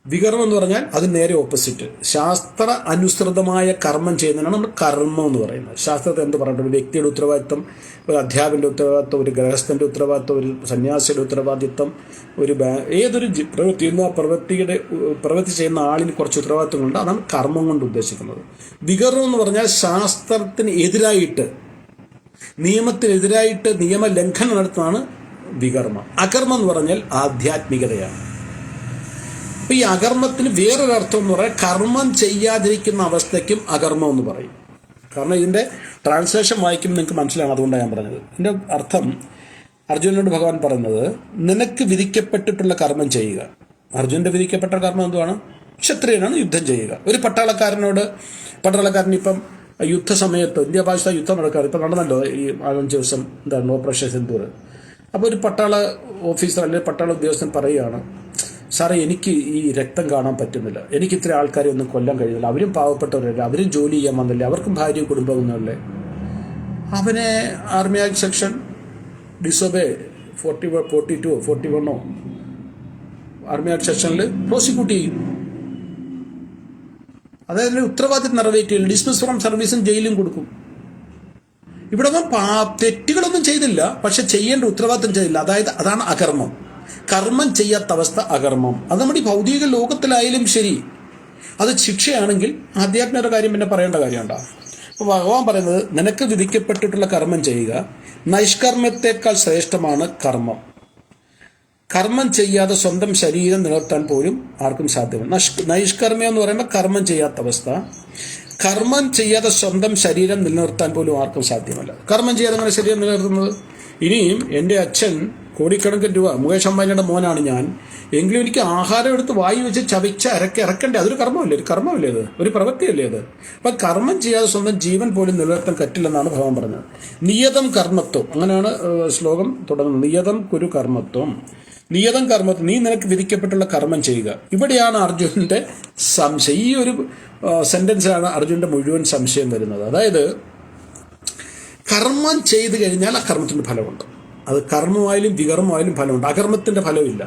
വികർമ്മം എന്ന് പറഞ്ഞാൽ അത് നേരെ ഓപ്പോസിറ്റ്, ശാസ്ത്ര അനുസൃതമായ കർമ്മം ചെയ്യുന്നതിനാണ് നമ്മൾ കർമ്മം എന്ന് പറയുന്നത്. ശാസ്ത്രത്തെ എന്ത് പറഞ്ഞിട്ട്, ഒരു വ്യക്തിയുടെ ഉത്തരവാദിത്വം, ഒരു അധ്യാപകൻ്റെ ഉത്തരവാദിത്വം, ഒരു ഗൃഹസ്ഥൻ്റെ ഉത്തരവാദിത്വം, ഒരു സന്യാസിയുടെ ഉത്തരവാദിത്വം, ഏതൊരു പ്രവൃത്തി ചെയ്യുന്ന ആ പ്രവൃത്തി ചെയ്യുന്ന ആളിന് കുറച്ച് ഉത്തരവാദിത്വങ്ങളുണ്ട്. അതാണ് കർമ്മം കൊണ്ട് ഉദ്ദേശിക്കുന്നത്. വികർമ്മം എന്ന് പറഞ്ഞാൽ ശാസ്ത്രത്തിന് എതിരായിട്ട്, നിയമത്തിനെതിരായിട്ട് നിയമലംഘനം നടത്തുന്നതാണ് വികർമ്മം. അകർമ്മം എന്ന് പറഞ്ഞാൽ ആധ്യാത്മികതയാണ്. അപ്പം ഈ അകർമ്മത്തിന് വേറൊരർത്ഥം എന്ന് പറയാൻ കർമ്മം ചെയ്യാതിരിക്കുന്ന അവസ്ഥയ്ക്കും അകർമ്മം എന്ന് പറയും. കാരണം ഇതിൻ്റെ ട്രാൻസ്ലേഷൻ വായിക്കുമ്പോൾ നിങ്ങൾക്ക് മനസ്സിലാവും, അതുകൊണ്ടാണ് ഞാൻ പറഞ്ഞത്. ഇതിൻ്റെ അർത്ഥം അർജുനനോട് ഭഗവാൻ പറയുന്നത്, നിനക്ക് വിധിക്കപ്പെട്ടിട്ടുള്ള കർമ്മം ചെയ്യുക. അർജുനൻ്റെ വിധിക്കപ്പെട്ട കർമ്മം എന്തുവാണ്? ക്ഷത്രിയനാണ്, യുദ്ധം ചെയ്യുക. ഒരു പട്ടാളക്കാരൻ ഇപ്പം യുദ്ധസമയത്ത് ഇന്ത്യ പാകിസ്ഥാൻ യുദ്ധം നടക്കാറ് ഇപ്പം നടന്നല്ലോ ഈ 5 ദിവസം, എന്താണ് ഓപ്പറേഷൻ സിന്ദൂർ. അപ്പോൾ ഒരു പട്ടാള ഓഫീസർ അല്ലെങ്കിൽ പട്ടാള ഉദ്യോഗസ്ഥൻ പറയുകയാണ്, സാറേ എനിക്ക് ഈ രക്തം കാണാൻ പറ്റുന്നില്ല, എനിക്ക് ഇത്ര ആൾക്കാരെ ഒന്നും കൊല്ലാൻ കഴിയുന്നില്ല, അവരും പാവപ്പെട്ടവരല്ലേ, അവരും ജോലി ചെയ്യാൻ വന്നില്ലേ, അവർക്കും ഭാര്യയും കുടുംബമൊന്നുമല്ലേ. അവനെ army act section disobey 41 army act സെക്ഷനിൽ പ്രോസിക്യൂട്ട് ചെയ്യും. അതായത് ഉത്തരവാദിത്തം നിറവേറ്റില്ല, ഡിസ്മിസ് ഫ്രം സർവീസും ജയിലും കൊടുക്കും. ഇവിടെ ഒന്നും തെറ്റുകളൊന്നും ചെയ്തില്ല, പക്ഷെ ചെയ്യേണ്ട ഉത്തരവാദിത്തം ചെയ്തില്ല. അതായത് അതാണ് അകർമ്മം. കർമ്മം ചെയ്യാത്ത അവസ്ഥ അകർമ്മം. അത് നമ്മുടെ ഈ ഭൗതിക ലോകത്തിലായാലും ശരി, അത് ശിക്ഷയാണെങ്കിൽ ആധ്യാത്മിക കാര്യം പിന്നെ പറയേണ്ട കാര്യമുണ്ടോ? അപ്പോൾ ഭഗവാൻ പറയുന്നത്, നിനക്ക് വിധിക്കപ്പെട്ടിട്ടുള്ള കർമ്മം ചെയ്യുക. നൈഷ്കർമ്മത്തെക്കാൾ ശ്രേഷ്ഠമാണ് കർമ്മം. കർമ്മം ചെയ്യാതെ സ്വന്തം ശരീരം നിലനിർത്താൻ പോലും ആർക്കും സാധ്യമല്ല. നൈഷ്കർമ്മം എന്ന് പറയുമ്പോൾ കർമ്മം ചെയ്യാത്ത അവസ്ഥ. കർമ്മം ചെയ്യാതെ സ്വന്തം ശരീരം നിലനിർത്താൻ പോലും ആർക്കും സാധ്യമല്ല. കർമ്മം ചെയ്യാതെ അങ്ങനെ ശരീരം നിലനിർത്തുന്നത്. ഇനിയും എൻ്റെ അച്ഛൻ കോടിക്കണക്കിന് രൂപ, മുകേഷ് അംബാനിയുടെ മോനാണ് ഞാൻ, എങ്കിലും എനിക്ക് ആഹാരം എടുത്ത് വായി വെച്ച് ചവച്ച് ഇറക്കണ്ടേ? അതൊരു കർമ്മമല്ലേ? ഒരു കർമ്മമല്ലേ അത്? ഒരു പ്രവൃത്തിയല്ലേ അത്? അപ്പം കർമ്മം ചെയ്യാതെ സ്വന്തം ജീവൻ പോലും നിലനിർത്താൻ പറ്റില്ലെന്നാണ് ഭഗവാൻ പറഞ്ഞത്. നിയതം കർമ്മത്വം, അങ്ങനെയാണ് ശ്ലോകം തുടങ്ങുന്നത്. നിയതം കുരു കർമ്മത്വം. നിയതം കർമ്മത്വം, നീ നിനക്ക് വിധിക്കപ്പെട്ടുള്ള കർമ്മം ചെയ്യുക. ഇവിടെയാണ് അർജുനന്റെ സംശയം. ഈ ഒരു സെന്റൻസിലാണ് അർജുനന്റെ മുഴുവൻ സംശയം വരുന്നത്. അതായത് കർമ്മം ചെയ്തു കഴിഞ്ഞാൽ ആ കർമ്മത്തിന് ഫലമുണ്ട്. അത് കർമ്മമായാലും വികർമ്മമായാലും ഫലമുണ്ട്. അകർമ്മത്തിന്റെ ഫലമില്ല.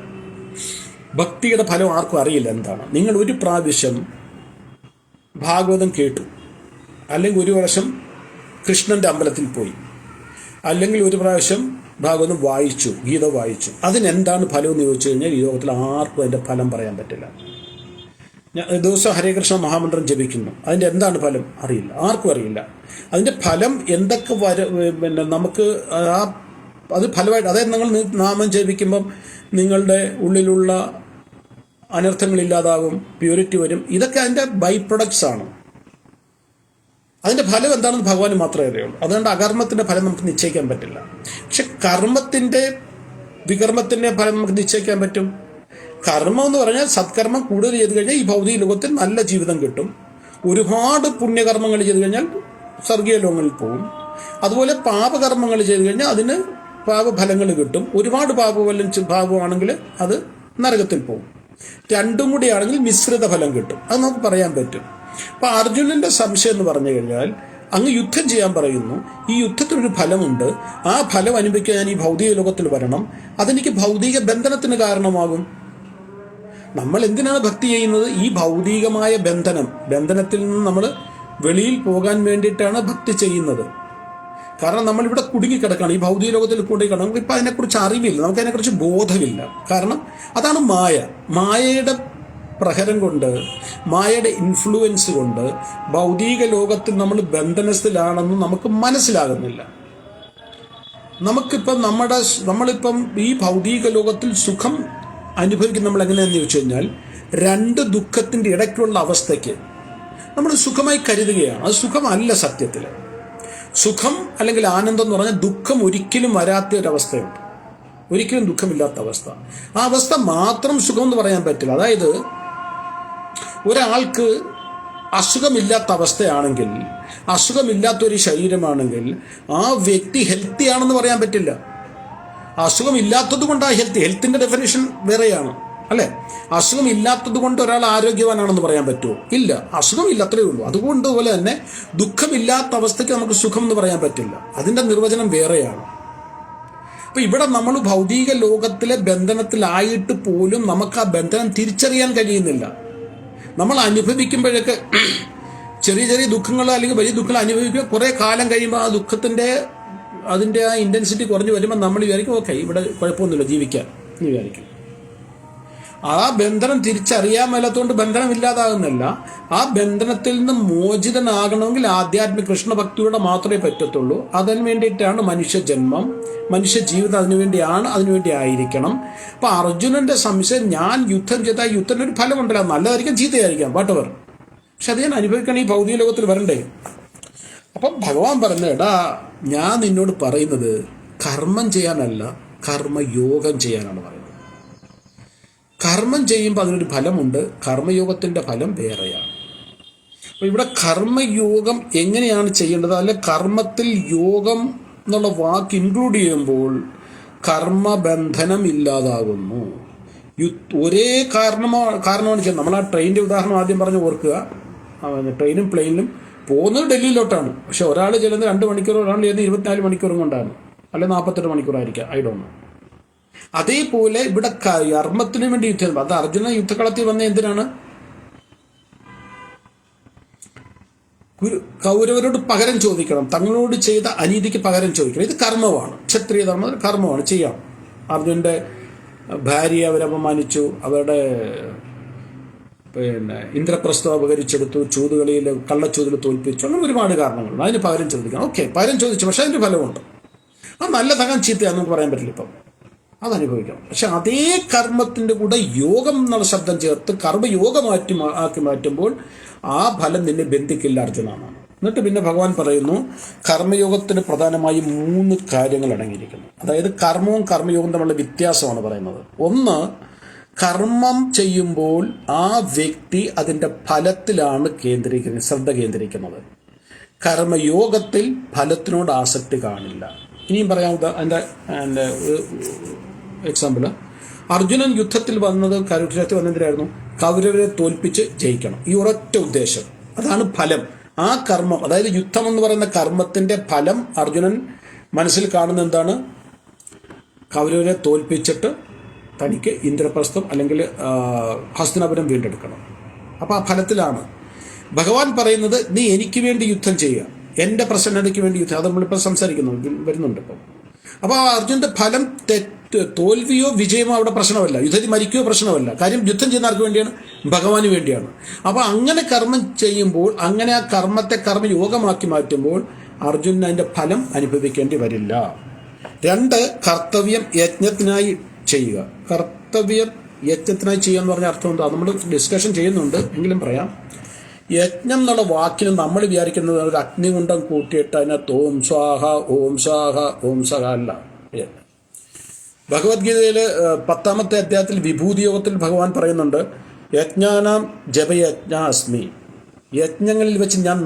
ഭക്തിയുടെ ഫലം ആർക്കും അറിയില്ല എന്താണ്. നിങ്ങൾ ഒരു പ്രാവശ്യം ഭാഗവതം കേട്ടു, അല്ലെങ്കിൽ ഒരു വർഷം കൃഷ്ണന്റെ അമ്പലത്തിൽ പോയി, അല്ലെങ്കിൽ ഒരു പ്രാവശ്യം ഭാഗവതം വായിച്ചു, ഗീത വായിച്ചു, അതിനെന്താണ് ഫലം എന്ന് ചോദിച്ചു കഴിഞ്ഞാൽ ഈ ലോകത്തിൽ ആർക്കും അതിൻ്റെ ഫലം പറയാൻ പറ്റില്ല. ദിവസം ഹരേകൃഷ്ണ മഹാമന്ത്രം ജപിക്കുന്നു, അതിൻ്റെ എന്താണ് ഫലം അറിയില്ല, ആർക്കും അറിയില്ല. അതിൻ്റെ ഫലം എന്തൊക്കെ നമുക്ക് അത് ഫലമായിട്ട്, അതായത് നിങ്ങൾ നാമം ജപിക്കുമ്പം നിങ്ങളുടെ ഉള്ളിലുള്ള അനർത്ഥങ്ങളില്ലാതാകും, പ്യൂരിറ്റി വരും. ഇതൊക്കെ അതിൻ്റെ ബൈ പ്രൊഡക്ട്സ് ആണ്. അതിൻ്റെ ഫലം എന്താണെന്ന് ഭഗവാന് മാത്രമേ അറിയുള്ളൂ. അതുകൊണ്ട് അകർമ്മത്തിൻ്റെ ഫലം നമുക്ക് നിശ്ചയിക്കാൻ പറ്റില്ല. പക്ഷെ കർമ്മത്തിൻ്റെ വികർമ്മത്തിൻ്റെ ഫലം നമുക്ക് നിശ്ചയിക്കാൻ പറ്റും. കർമ്മം എന്ന് പറഞ്ഞാൽ സത്കർമ്മം കൂടുതൽ ചെയ്ത് കഴിഞ്ഞാൽ ഈ ഭൗതിക ലോകത്തിൽ നല്ല ജീവിതം കിട്ടും. ഒരുപാട് പുണ്യകർമ്മങ്ങൾ ചെയ്ത് കഴിഞ്ഞാൽ സ്വർഗീയ ലോകങ്ങളിൽ പോകും. അതുപോലെ പാപകർമ്മങ്ങൾ ചെയ്ത് കഴിഞ്ഞാൽ അതിന് പാപഫലങ്ങൾ കിട്ടും. ഒരുപാട് പാപമാണെങ്കിൽ അത് നരകത്തിൽ പോകും. രണ്ടും കൂടി ആണെങ്കിൽ മിശ്രിത ഫലം കിട്ടും. അത് നമുക്ക് പറയാൻ പറ്റും. അപ്പം അർജുനന്റെ സംശയം എന്ന് പറഞ്ഞു കഴിഞ്ഞാൽ, അങ്ങ് യുദ്ധം ചെയ്യാൻ പറയുന്നു, ഈ യുദ്ധത്തിനൊരു ഫലമുണ്ട്, ആ ഫലം അനുഭവിക്കാൻ ഞാൻ ഈ ഭൗതിക ലോകത്തിൽ വരണം, അതെനിക്ക് ഭൗതിക ബന്ധനത്തിന് കാരണമാകും. നമ്മൾ എന്തിനാണ് ഭക്തി ചെയ്യുന്നത്? ഈ ഭൗതികമായ ബന്ധനത്തിൽ നിന്ന് നമ്മൾ വെളിയിൽ പോകാൻ വേണ്ടിയിട്ടാണ് ഭക്തി ചെയ്യുന്നത്. കാരണം നമ്മളിവിടെ കുടുങ്ങിക്കിടക്കുകയാണ്, ഈ ഭൗതിക ലോകത്തിൽ കുടുങ്ങിക്കിടക്കണം. നമുക്കിപ്പോൾ അതിനെക്കുറിച്ച് അറിവില്ല, നമുക്ക് അതിനെക്കുറിച്ച് ബോധമില്ല. കാരണം അതാണ് മായയുടെ പ്രഹരം കൊണ്ട്, മായയുടെ ഇൻഫ്ലുവൻസ് കൊണ്ട് ഭൗതിക ലോകത്തിൽ നമ്മൾ ബന്ധനസ്ഥിലാണെന്ന് നമുക്ക് മനസ്സിലാകുന്നില്ല. നമ്മളിപ്പം ഈ ഭൗതിക ലോകത്തിൽ സുഖം അനുഭവിക്കുന്ന നമ്മൾ എങ്ങനെയാണെന്ന് ചോദിച്ചു കഴിഞ്ഞാൽ, രണ്ട് ദുഃഖത്തിൻ്റെ ഇടയ്ക്കുള്ള അവസ്ഥയ്ക്ക് നമ്മൾ സുഖമായി കരുതുകയാണ്. അത് സുഖമല്ല സത്യത്തിൽ. സുഖം അല്ലെങ്കിൽ ആനന്ദം എന്ന് പറഞ്ഞാൽ ദുഃഖം ഒരിക്കലും വരാത്ത ഒരവസ്ഥയുണ്ട്, ഒരിക്കലും ദുഃഖമില്ലാത്ത അവസ്ഥ. ആ അവസ്ഥ മാത്രം സുഖം എന്ന് പറയാൻ പറ്റില്ല. അതായത് ഒരാൾക്ക് അസുഖമില്ലാത്ത അവസ്ഥയാണെങ്കിൽ, അസുഖമില്ലാത്തൊരു ശരീരമാണെങ്കിൽ ആ വ്യക്തി ഹെൽത്തി ആണെന്ന് പറയാൻ പറ്റില്ല. അസുഖമില്ലാത്തത് കൊണ്ടാണ് ഹെൽത്തിൻ്റെ ഡെഫിനേഷൻ വേറെയാണ്, അല്ലേ? അസുഖമില്ലാത്തത് കൊണ്ട് ഒരാൾ ആരോഗ്യവാനാണെന്ന് പറയാൻ പറ്റുമോ? ഇല്ല, അസുഖമില്ല, അത്രയേ ഉള്ളൂ. അതുകൊണ്ടുപോലെ തന്നെ ദുഃഖമില്ലാത്ത അവസ്ഥയ്ക്ക് നമുക്ക് സുഖം എന്ന് പറയാൻ പറ്റില്ല, അതിൻ്റെ നിർവചനം വേറെയാണ്. അപ്പം ഇവിടെ നമ്മൾ ഭൗതിക ലോകത്തിലെ ബന്ധനത്തിലായിട്ട് പോലും നമുക്ക് ആ ബന്ധനം തിരിച്ചറിയാൻ കഴിയുന്നില്ല. നമ്മൾ അനുഭവിക്കുമ്പോഴൊക്കെ ചെറിയ ചെറിയ ദുഃഖങ്ങൾ അല്ലെങ്കിൽ വലിയ ദുഃഖങ്ങൾ അനുഭവിക്കുക, കുറേ കാലം കഴിയുമ്പോൾ ആ അതിൻ്റെ ആ ഇൻറ്റൻസിറ്റി കുറഞ്ഞു വരുമ്പോൾ നമ്മൾ വിചാരിക്കും ഓക്കെ ഇവിടെ കുഴപ്പമൊന്നുമില്ല ജീവിക്കാൻ എന്ന് വിചാരിക്കും. ആ ബന്ധനം തിരിച്ചറിയാൻ മേലാത്തതുകൊണ്ട് ബന്ധനം ഇല്ലാതാകുന്നില്ല. ആ ബന്ധനത്തിൽ നിന്ന് മോചിതനാകണമെങ്കിൽ ആധ്യാത്മിക കൃഷ്ണഭക്തിയുടെ മാത്രമേ പറ്റത്തുള്ളൂ. അതിന് വേണ്ടിയിട്ടാണ് മനുഷ്യജന്മം, മനുഷ്യ ജീവിതം അതിനുവേണ്ടിയാണ്, അതിനുവേണ്ടി ആയിരിക്കണം. അപ്പം അർജുനന്റെ സംശയം, ഞാൻ യുദ്ധം ചെയ്താൽ യുദ്ധത്തിന് ഒരു ഫലമുണ്ടല്ലോ, നല്ലതായിരിക്കാം ചീത്തയായിരിക്കാം, വാട്ടവർ, പക്ഷെ അത് ഞാൻ അനുഭവിക്കണം, ഈ ഭൗതിക ലോകത്തിൽ വരണ്ടേ. അപ്പം ഭഗവാൻ പറഞ്ഞേടാ, ഞാൻ നിന്നോട് പറയുന്നത് കർമ്മം ചെയ്യാനല്ല, കർമ്മയോഗം ചെയ്യാനാണ് പറയുന്നത്. കർമ്മം ചെയ്യുമ്പോൾ അതിനൊരു ഫലമുണ്ട്, കർമ്മയോഗത്തിൻ്റെ ഫലം വേറെയാണ്. അപ്പോൾ ഇവിടെ കർമ്മയോഗം എങ്ങനെയാണ് ചെയ്യേണ്ടത്, അല്ലെ കർമ്മത്തിൽ യോഗം എന്നുള്ള വാക്ക് ഇൻക്ലൂഡ് ചെയ്യുമ്പോൾ കർമ്മബന്ധനം ഇല്ലാതാകുന്നു. ഒരേ കാരണമാണ് ചെയ്യുന്നത്. നമ്മൾ ആ ട്രെയിനിൻ്റെ ഉദാഹരണം ആദ്യം പറഞ്ഞ് ഓർക്കുക. ട്രെയിനും പ്ലെയിനിലും പോകുന്നത് ഡൽഹിയിലോട്ടാണ്, പക്ഷെ ഒരാൾ ചെല്ലുന്നത് 2 മണിക്കൂർ, ഒരാൾ ചെല്ലുന്നത് 24 മണിക്കൂറും കൊണ്ടാണ്, അല്ലെ 48 മണിക്കൂറായിരിക്കാം, ഐ ഡോണ്ട് നോ. അതേപോലെ ഇവിടെ കർമ്മത്തിന് വേണ്ടി യുദ്ധം. അത് അർജുന യുദ്ധകളത്തിൽ വന്ന എന്തിനാണ്? കൗരവരോട് പകരം ചോദിക്കണം, തങ്ങളോട് ചെയ്ത അനീതിക്ക് പകരം ചോദിക്കണം. ഇത് കർമ്മമാണ്, ക്ഷത്രിയ ധർമ്മം കർമ്മമാണ്, ചെയ്യാം. അർജുനന്റെ ഭാര്യയെ അവരപമാനിച്ചു, അവരുടെ ഇന്ദ്രപ്രസ്ഥം അപകരിച്ചെടുത്തു, ചൂതുകളിയിൽ കള്ളച്ചൂതിൽ തോൽപ്പിച്ചു, അങ്ങനെ ഒരുപാട് കാരണങ്ങളുണ്ട്. അതിന് പകരം ചോദിക്കണം. ഓക്കെ, പകരം ചോദിച്ചു, പക്ഷെ അതിൻ്റെ ഫലമുണ്ട്. അത് നല്ലതാകാൻ ചീത്തയാണെന്ന് നമുക്ക് പറയാൻ പറ്റില്ല, ഇപ്പം അതനുഭവിക്കണം. പക്ഷെ അതേ കർമ്മത്തിൻ്റെ കൂടെ യോഗം എന്നുള്ള ശബ്ദം ചേർത്ത് കർമ്മയോഗം ആക്കി മാറ്റുമ്പോൾ ആ ഫലം നിന്നെ ബന്ധിക്കില്ല അർജുനാണ്. എന്നിട്ട് പിന്നെ ഭഗവാൻ പറയുന്നു, കർമ്മയോഗത്തിന് പ്രധാനമായും 3 കാര്യങ്ങൾ അടങ്ങിയിരിക്കുന്നു. അതായത് കർമ്മവും കർമ്മയോഗവും തമ്മിലുള്ള വ്യത്യാസമാണ് പറയുന്നത്. ഒന്ന്, കർമ്മം ചെയ്യുമ്പോൾ ആ വ്യക്തി അതിൻ്റെ ഫലത്തിലാണ് ശ്രദ്ധ കേന്ദ്രീകരിക്കുന്നത്. കർമ്മയോഗത്തിൽ ഫലത്തിനോട് ആസക്തി കാണില്ല. ഇനിയും പറയാം എൻ്റെ എക്സാമ്പിള്, അർജുനൻ യുദ്ധത്തിൽ വന്നത്, കുരുക്ഷേത്രത്തിൽ വന്നതിനായിരുന്നു കൗരവരെ തോൽപ്പിച്ച് ജയിക്കണം. ഈ ഒരൊറ്റ ഉദ്ദേശം, അതാണ് ഫലം. ആ കർമ്മം, അതായത് യുദ്ധം എന്ന് പറയുന്ന കർമ്മത്തിൻ്റെ ഫലം അർജുനൻ മനസ്സിൽ കാണുന്ന എന്താണ്? കൗരവരെ തോൽപ്പിച്ചിട്ട് തനിക്ക് ഇന്ദ്രപ്രസ്ഥം അല്ലെങ്കിൽ ഹസ്തിനാപുരം വീണ്ടെടുക്കണം. അപ്പോൾ ആ ഫലത്തിലാണ് ഭഗവാൻ പറയുന്നത്, നീ എനിക്ക് വേണ്ടി യുദ്ധം ചെയ്യുക, എൻ്റെ പ്രസന്നതയ്ക്ക് വേണ്ടി യുദ്ധം. അത് നമ്മളിപ്പോൾ വരുന്നുണ്ട് ഇപ്പം. അപ്പോൾ അർജുനന്റെ ഫലം തോൽവിയോ വിജയമോ അവിടെ പ്രശ്നമല്ല, യുദ്ധത്തിൽ മരിക്കുകയോ പ്രശ്നമല്ല. കാര്യം യുദ്ധം ചെയ്യുന്ന ആർക്ക് വേണ്ടിയാണ്? ഭഗവാന് വേണ്ടിയാണ്. അപ്പോൾ അങ്ങനെ കർമ്മം ചെയ്യുമ്പോൾ, അങ്ങനെ ആ കർമ്മത്തെ കർമ്മയോഗമാക്കി മാറ്റുമ്പോൾ അർജുനൻ അതിൻ്റെ ഫലം അനുഭവിക്കേണ്ടി വരില്ല. 2, കർത്തവ്യം യജ്ഞത്തിനായി ചെയ്യുക. കർത്തവ്യം യജ്ഞത്തിനായി ചെയ്യുക എന്ന് പറഞ്ഞ അർത്ഥം എന്താ? നമ്മൾ ഡിസ്കഷൻ ചെയ്യുന്നുണ്ട്, എങ്കിലും പറയാം. യജ്ഞം എന്നുള്ള വാക്കിന് നമ്മൾ വിചാരിക്കുന്നത് ഒരു അഗ്നികുണ്ഡം കൂട്ടിയിട്ട് അതിനകത്ത് ഓം സ്വാഹ ഓം സ്വാഹ ഓം സഹ അല്ല. ഭഗവത്ഗീതയിൽ 10ാമത്തെ അധ്യായത്തിൽ വിഭൂതി യോഗത്തിൽ ഭഗവാൻ പറയുന്നുണ്ട്, യജ്ഞാനാം ജപയജ്ഞ അസ്മി. യജ്ഞങ്ങളിൽ വെച്ച് ഞാൻ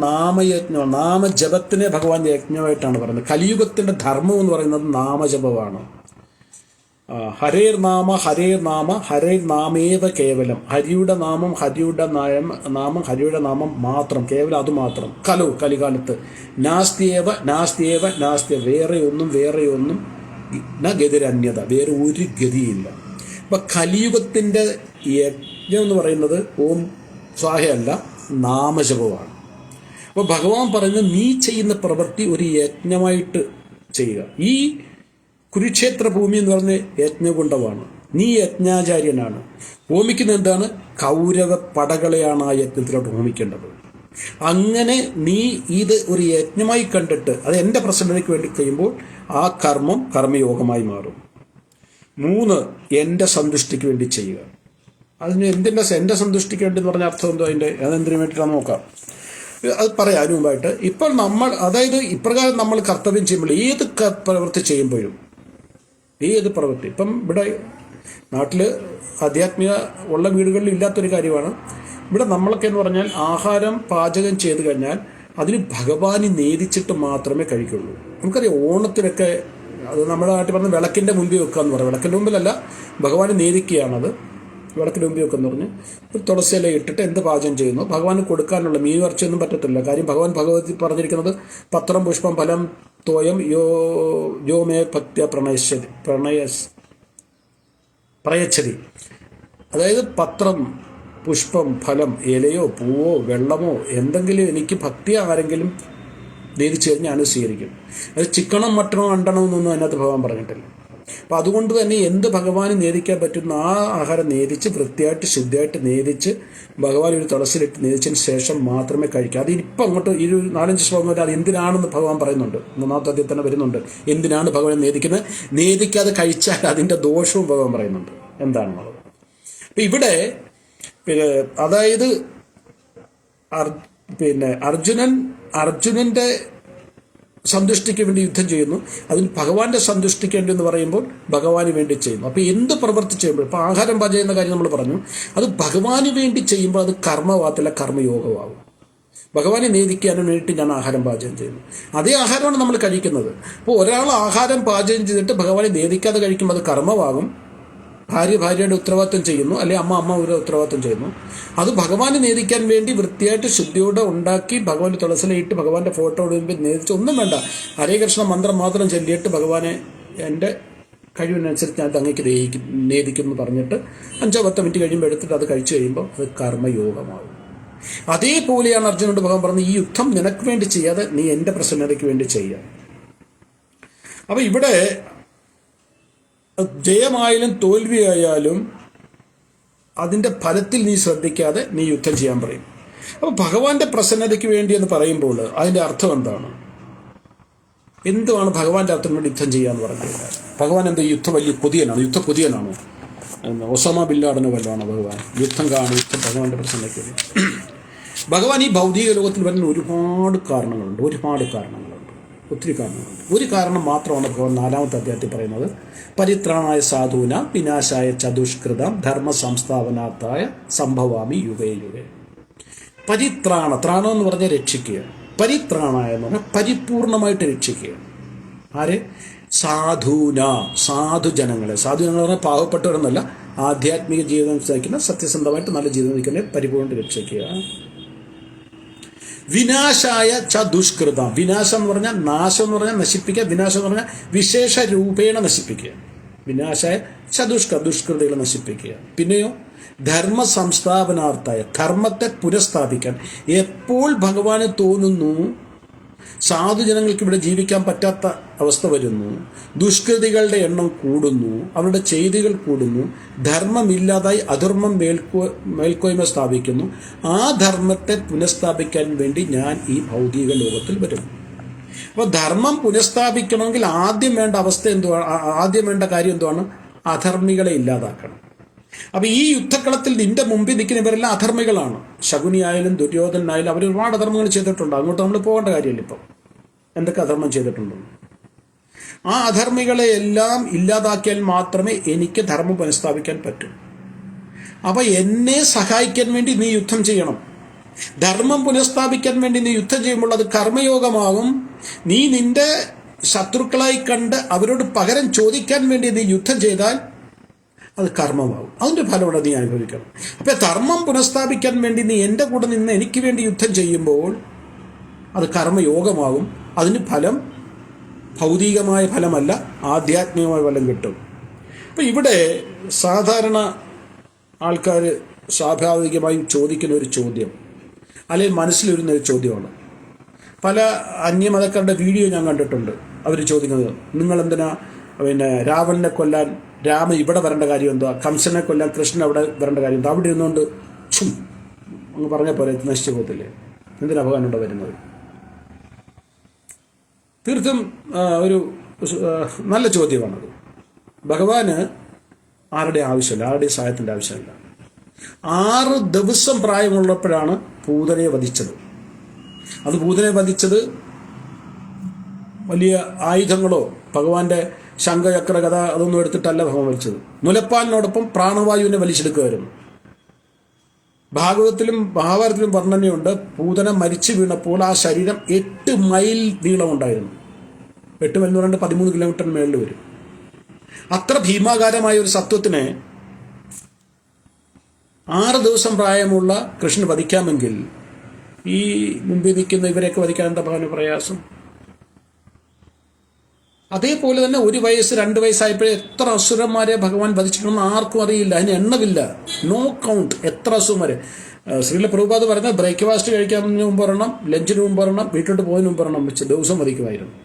നാമജപത്തിനെ ഭഗവാൻ യജ്ഞമായിട്ടാണ് പറയുന്നത്. കലിയുഗത്തിൻ്റെ ധർമ്മം എന്ന് പറയുന്നത് നാമജപമാണ്. ഹരേർ നാമ ഹരേർ നാമ ഹരേർ നാമേവ കേവലം. ഹരിയുടെ നാമം ഹരിയുടെ നാമം മാത്രം, കേവലം അതുമാത്രം. കലികാലത്ത് നാസ്തിയേവ നാസ്തിയേവ നാസ്തിയ, വേറെ ഒന്നും ന ഗതിരന്യത, വേറെ ഒരു ഗതിയില്ല. അപ്പം കലിയുഗത്തിൻ്റെ യജ്ഞം എന്ന് പറയുന്നത് ഓം സ്വാഹയല്ല, നാമജപമാണ്. അപ്പോൾ ഭഗവാൻ പറയുന്നത് നീ ചെയ്യുന്ന പ്രവൃത്തി ഒരു യജ്ഞമായിട്ട് ചെയ്യുക. ഈ കുരുക്ഷേത്ര ഭൂമി എന്ന് പറഞ്ഞ യജ്ഞകുണ്ഡമാണ്. നീ യജ്ഞാചാര്യനാണ്. ഹോമിക്കുന്നത് എന്താണ്? കൗരവ പടകളെയാണ് ആ യജ്ഞത്തിലോട്ട് ഹോമിക്കേണ്ടത്. അങ്ങനെ നീ ഇത് ഒരു യജ്ഞമായി കണ്ടിട്ട് അത് എൻ്റെ പ്രസന്നതയ്ക്ക് വേണ്ടി ചെയ്യുമ്പോൾ ആ കർമ്മം കർമ്മയോഗമായി മാറും. 3, എൻ്റെ സന്തുഷ്ടിക്ക് വേണ്ടി ചെയ്യുക. അതിന് എൻ്റെ സന്തുഷ്ടിക്ക് വേണ്ടി എന്ന് പറഞ്ഞ അർത്ഥം എന്തോ അതിൻ്റെ അതെന്തിനു വേണ്ടിയിട്ടാണ് നോക്കാം. അത് പറയാം. അതിനു മുമ്പായിട്ട് ഇപ്പോൾ നമ്മൾ അതായത് ഇപ്രകാരം നമ്മൾ കർത്തവ്യം ചെയ്യുമ്പോൾ ഏത് പ്രവൃത്തി ചെയ്യുമ്പോഴും ഏത് പ്രവൃത്തി ഇപ്പം ഇവിടെ നാട്ടിൽ ആധ്യാത്മിക ഉള്ള വീടുകളിൽ ഇല്ലാത്തൊരു കാര്യമാണ്. ഇവിടെ നമ്മളൊക്കെ എന്ന് പറഞ്ഞാൽ ആഹാരം പാചകം ചെയ്ത് കഴിഞ്ഞാൽ അതിന് ഭഗവാനെ നേദിച്ചിട്ട് മാത്രമേ കഴിക്കുള്ളൂ. നമുക്കറിയാം ഓണത്തിനൊക്കെ അത് നമ്മുടെ നാട്ടിൽ പറഞ്ഞ വിളക്കിൻ്റെ മുമ്പിൽ വെക്കുക എന്ന് പറയും. വിളക്കിൻ്റെ മുമ്പിലല്ല, ഭഗവാനെ നേദിക്കുകയാണത്. വിളക്കിൻ്റെ മുമ്പിൽ വെക്കെന്ന് പറഞ്ഞ് ഒരു തുളസിയില ഇട്ടിട്ട് എന്ത് പാചകം ചെയ്യുന്നു ഭഗവാന് കൊടുക്കാനുള്ള മീൻ ഇറച്ചിയൊന്നും പറ്റത്തില്ല. കാര്യം ഭഗവതി പറഞ്ഞിരിക്കുന്നത് പത്രം പുഷ്പം ഫലം തോയം യോ മേ ഭക്ത്യ പ്രയച്ഛതി. അതായത് പത്രം പുഷ്പം ഫലം ഇലയോ പൂവോ വെള്ളമോ എന്തെങ്കിലും എനിക്ക് ഭക്തി ആരെങ്കിലും നേദിച്ചു കഴിഞ്ഞാൽ ഞാൻ സ്വീകരിക്കും. അത് ചിക്കണോ മട്ടണോ അണ്ടണോ എന്നൊന്നും അതിനകത്ത് ഭഗവാൻ പറഞ്ഞിട്ടില്ല. അപ്പം അതുകൊണ്ട് തന്നെ എന്ത് ഭഗവാന് നേദിക്കാൻ പറ്റുന്ന ആ ആഹാരം നേദിച്ച് വൃത്തിയായിട്ട് ശുദ്ധിയായിട്ട് നേദിച്ച് ഭഗവാൻ ഒരു തുളസിലിട്ട് നേദിച്ചതിന് ശേഷം മാത്രമേ കഴിക്കൂ. അത് ഇപ്പം അങ്ങോട്ട് ഈ 4-5 ശ്ലോകം വരെ അത് എന്തിനാണെന്ന് ഭഗവാൻ പറയുന്നുണ്ട്. 3-ാമത്തെ അധ്യായത്തിൽ തന്നെ വരുന്നുണ്ട് എന്തിനാണ് ഭഗവാൻ നേദിക്കുന്നത്. നേദിക്കാതെ കഴിച്ചാൽ അതിൻ്റെ ദോഷവും ഭഗവാൻ പറയുന്നുണ്ട് എന്താണെന്നുള്ളത്. അപ്പം ഇവിടെ അതായത് അർജുനന്റെ സന്തുഷ്ടിക്ക് വേണ്ടി യുദ്ധം ചെയ്യുന്നു. അതിന് ഭഗവാന്റെ സന്തുഷ്ടിക്ക് വേണ്ടി എന്ന് പറയുമ്പോൾ ഭഗവാന് വേണ്ടി ചെയ്യുന്നു. അപ്പോൾ എന്ത് പ്രവൃത്തി ചെയ്യുമ്പോൾ ഇപ്പോൾ ആഹാരം പാചകം ചെയ്യുന്ന കാര്യം നമ്മൾ പറഞ്ഞു, അത് ഭഗവാന് വേണ്ടി ചെയ്യുമ്പോൾ അത് കർമ്മവാത്തില്ല കർമ്മയോഗമാകും. ഭഗവാനെ നേദിക്കാനും വേണ്ടിയിട്ട് ഞാൻ ആഹാരം പാചകം ചെയ്യുന്നു. അതേ ആഹാരമാണ് നമ്മൾ കഴിക്കുന്നത്. അപ്പോൾ ഒരാൾ ആഹാരം പാചകം ചെയ്തിട്ട് ഭഗവാനെ നേദിക്കാതെ കഴിക്കുമ്പോൾ അത് കർമ്മമാകും. ഭാര്യയുടെ ഉത്തരവാദിത്വം ചെയ്യുന്നു, അല്ലെങ്കിൽ അമ്മ ഒരു ഉത്തരവാദിത്വം ചെയ്യുന്നു. അത് ഭഗവാനെ നേദിക്കാൻ വേണ്ടി വൃത്തിയായിട്ട് ശുദ്ധിയോടെ ഉണ്ടാക്കി ഭഗവാന്റെ തുളസിലയിട്ട് ഭഗവാന്റെ ഫോട്ടോ മുമ്പിൽ നേദിച്ച് ഒന്നും വേണ്ട, ഹരേ കൃഷ്ണ മന്ത്രം മാത്രം ചൊല്ലിയിട്ട് ഭഗവാനെ എൻ്റെ കഴിവിനനുസരിച്ച് ഞാൻ അങ്ങേക്ക് നേദിക്കുന്നു പറഞ്ഞിട്ട് 5-10 മിനിറ്റ് കഴിയുമ്പോൾ എടുത്തിട്ട് അത് കഴിച്ചു കഴിയുമ്പോൾ അത് കർമ്മയോഗമാകും. അതേപോലെയാണ് അർജുനോട് ഭഗവാൻ പറഞ്ഞത്, ഈ യുദ്ധം നിനക്ക് വേണ്ടി ചെയ്യാതെ നീ എൻ്റെ പ്രസന്നതയ്ക്ക് വേണ്ടി ചെയ്യുക. അപ്പം ഇവിടെ ജയമായാലും തോൽവിയായാലും അതിൻ്റെ ഫലത്തിൽ നീ ശ്രദ്ധിക്കാതെ നീ യുദ്ധം ചെയ്യാൻ പറയും. അപ്പോൾ ഭഗവാന്റെ പ്രസന്നതയ്ക്ക് വേണ്ടി എന്ന് പറയുമ്പോൾ അതിൻ്റെ അർത്ഥം എന്താണ്? എന്തുമാണ് ഭഗവാന്റെ അർത്ഥം വേണ്ടി യുദ്ധം ചെയ്യാന്ന് പറഞ്ഞത്? ഭഗവാൻ എന്താ യുദ്ധം വലിയ യുദ്ധ കൊതിയനാണോ? ഒസാമ ബിൻ ലാഡനോ വല്ലതാണോ ഭഗവാൻ? യുദ്ധം ഭഗവാന്റെ പ്രസന്നതയ്ക്ക് വേണ്ടി. ഭഗവാൻ ഈ ഭൗതിക ലോകത്തിൽ വരുന്ന ഒരുപാട് കാരണങ്ങളുണ്ട്. ഒത്തിരി കാരണങ്ങളുണ്ട്. ഒരു കാരണം മാത്രമാണ് ഭഗവാൻ 4-ാമത്തെ അധ്യായത്തിൽ പറയുന്നത്, പരിത്രാണായ സാധൂന വിനാശായ ചതുഷ്കൃതം ധർമ്മ സംസ്ഥാപനാർത്ഥായ സംഭവാമി യുഗേ. ത്രാണം എന്ന് പറഞ്ഞാൽ രക്ഷിക്കുക. പരിത്രാണായ എന്ന് പറഞ്ഞാൽ പരിപൂർണമായിട്ട് രക്ഷിക്കുക. ആരെ? സാധുജനങ്ങളെ. സാധുജനങ്ങൾ പറഞ്ഞാൽ പാവപ്പെട്ടവരെന്നല്ല, ആധ്യാത്മിക ജീവിതം നയിക്കുന്ന സത്യസന്ധമായിട്ട് നല്ല ജീവിതം നയിക്കുന്ന പരിപൂർണ്ണ രക്ഷിക്കുക. വിനാശായ ദുഷ്കൃതം. വിനാശം എന്ന് പറഞ്ഞാൽ നാശം എന്ന് പറഞ്ഞാൽ നശിപ്പിക്കുക. വിനാശം എന്ന് പറഞ്ഞാൽ വിശേഷ രൂപേണ നശിപ്പിക്കുക. വിനാശായ ദുഷ്കൃതികളെ നശിപ്പിക്കുക. പിന്നെയോ ധർമ്മ സംസ്ഥാപനാർത്ഥായ, ധർമ്മത്തെ പുനഃസ്ഥാപിക്കാൻ. എപ്പോൾ ഭഗവാന് തോന്നുന്നു സാധുജനങ്ങൾക്ക് ഇവിടെ ജീവിക്കാൻ പറ്റാത്ത അവസ്ഥ വരുന്നു, ദുഷ്കൃതികളുടെ എണ്ണം കൂടുന്നു, അവരുടെ ചെയ്തികൾ കൂടുന്നു, ധർമ്മമില്ലാതായി അധർമ്മം മേൽക്കോയ്മ സ്ഥാപിക്കുന്നു, ആ ധർമ്മത്തെ പുനഃസ്ഥാപിക്കാൻ വേണ്ടി ഞാൻ ഈ ഭൗതിക ലോകത്തിൽ വരുന്നു. അപ്പോൾ ധർമ്മം പുനഃസ്ഥാപിക്കണമെങ്കിൽ ആദ്യം വേണ്ട കാര്യം എന്തുവാണ്? അധർമ്മികളെ ഇല്ലാതാക്കണം. അപ്പം ഈ യുദ്ധക്കളത്തിൽ നിന്റെ മുമ്പിൽ നിൽക്കുന്നവരെല്ലാം അധർമ്മികളാണ്. ശകുനിയായാലും ദുര്യോധനായാലും അവർ ഒരുപാട് അധർമ്മങ്ങൾ ചെയ്തിട്ടുണ്ട്. അങ്ങോട്ട് നമ്മൾ പോകേണ്ട കാര്യമില്ല. ഇപ്പം എന്തൊക്കെ അധർമ്മം ചെയ്തിട്ടുണ്ടെന്ന്. ആ അധർമ്മികളെ എല്ലാം ഇല്ലാതാക്കിയാൽ മാത്രമേ എനിക്ക് ധർമ്മം പുനഃസ്ഥാപിക്കാൻ പറ്റൂ. അപ്പം എന്നെ സഹായിക്കാൻ വേണ്ടി നീ യുദ്ധം ചെയ്യണം. ധർമ്മം പുനഃസ്ഥാപിക്കാൻ വേണ്ടി നീ യുദ്ധം ചെയ്യുമ്പോൾ അത് കർമ്മയോഗമാകും. നീ നിന്റെ ശത്രുക്കളായി കണ്ട് അവരോട് പകരം ചോദിക്കാൻ വേണ്ടി നീ യുദ്ധം ചെയ്താൽ അത് കർമ്മമാകും. അതിൻ്റെ ഫലമാണ് നീ അനുഭവിക്കണം. അപ്പം ധർമ്മം പുനഃസ്ഥാപിക്കാൻ വേണ്ടി നീ എൻ്റെ കൂടെ നിന്ന് എനിക്ക് വേണ്ടി യുദ്ധം ചെയ്യുമ്പോൾ അത് കർമ്മയോഗമാകും. അതിന് ഫലം ഭൗതികമായ ഫലമല്ല, ആധ്യാത്മികമായ ഫലം കിട്ടും. അപ്പം ഇവിടെ സാധാരണ ആൾക്കാർ സ്വാഭാവികമായും ചോദിക്കുന്ന ഒരു ചോദ്യം, അല്ലെങ്കിൽ മനസ്സിലൊരുന്ന ഒരു ചോദ്യമാണ്, പല അന്യമതക്കാരുടെ വീഡിയോ ഞാൻ കണ്ടിട്ടുണ്ട്. അവർ ചോദിക്കുന്നത്, നിങ്ങളെന്തിനാ രാവണനെ കൊല്ലാൻ രാമൻ ഇവിടെ വരേണ്ട കാര്യം എന്താ, കംസനെ കൊല്ലാൻ കൃഷ്ണൻ അവിടെ വരേണ്ട കാര്യം എന്താ, അവിടെ ഇരുന്നുകൊണ്ട് അങ്ങ് പറഞ്ഞ പോലെ നശിച്ചു പോകത്തില്ലേ, എന്തിനാ ഭഗവാൻ ഇവിടെ വരുന്നത്? തീർത്തും ഒരു നല്ല ചോദ്യമാണത്. ഭഗവാന് ആരുടെ ആവശ്യമില്ല, ആരുടെ സഹായത്തിൻ്റെ ആവശ്യമില്ല. 6 ദിവസം പ്രായമുള്ളപ്പോഴാണ് പൂതനയെ വധിച്ചത്. അത് പൂതനയെ വധിച്ചത് വലിയ ആയുധങ്ങളോ ഭഗവാന്റെ ശംഖചക്ര കഥ അതൊന്നും എടുത്തിട്ടല്ല ഭഗവാൻ വലിച്ചത്. മുലപ്പാലിനോടൊപ്പം പ്രാണവായുവിനെ വലിച്ചെടുക്കുമായിരുന്നു. ഭാഗവതത്തിലും മഹാഭാരതത്തിലും വർണ്ണനയുണ്ട്, പൂതന മരിച്ചു വീണപ്പോൾ ആ ശരീരം 8 മൈൽ നീളമുണ്ടായിരുന്നു. 8 മൈൽ എന്ന് പറഞ്ഞാൽ 13 കിലോമീറ്ററിന് മേളിൽ വരും. അത്ര ഭീമാകാരമായ ഒരു സത്വത്തിനെ 6 ദിവസം പ്രായമുള്ള കൃഷ്ണൻ വധിക്കാമെങ്കിൽ ഈ മുമ്പിൽ നിൽക്കുന്ന ഇവരെയൊക്കെ വധിക്കാൻ എന്താ ഭഗവാന് പ്രയാസം? അതേപോലെ തന്നെ 1 വയസ്സ് 2 വയസ്സായപ്പോഴേ എത്ര അസുരന്മാരെ ഭഗവാൻ വധിച്ചിട്ടുണ്ടെന്ന് ആർക്കും അറിയില്ല, അതിന് എണ്ണമില്ല, നോ കൗണ്ട്. എത്ര അസുരന്മാരെ. ശ്രീല പ്രഭുപാദ് പറഞ്ഞ ബ്രേക്ക്ഫാസ്റ്റ് കഴിക്കുന്നതിന് മുമ്പ് ഒരെണ്ണം, ലഞ്ചിന് മുമ്പ് ഒരെണ്ണം, വീട്ടിലോട്ട് പോകുന്നതിന് മുമ്പ് ഒരെണ്ണം വെച്ച് ദിവസം വധിക്കുമായിരുന്നു.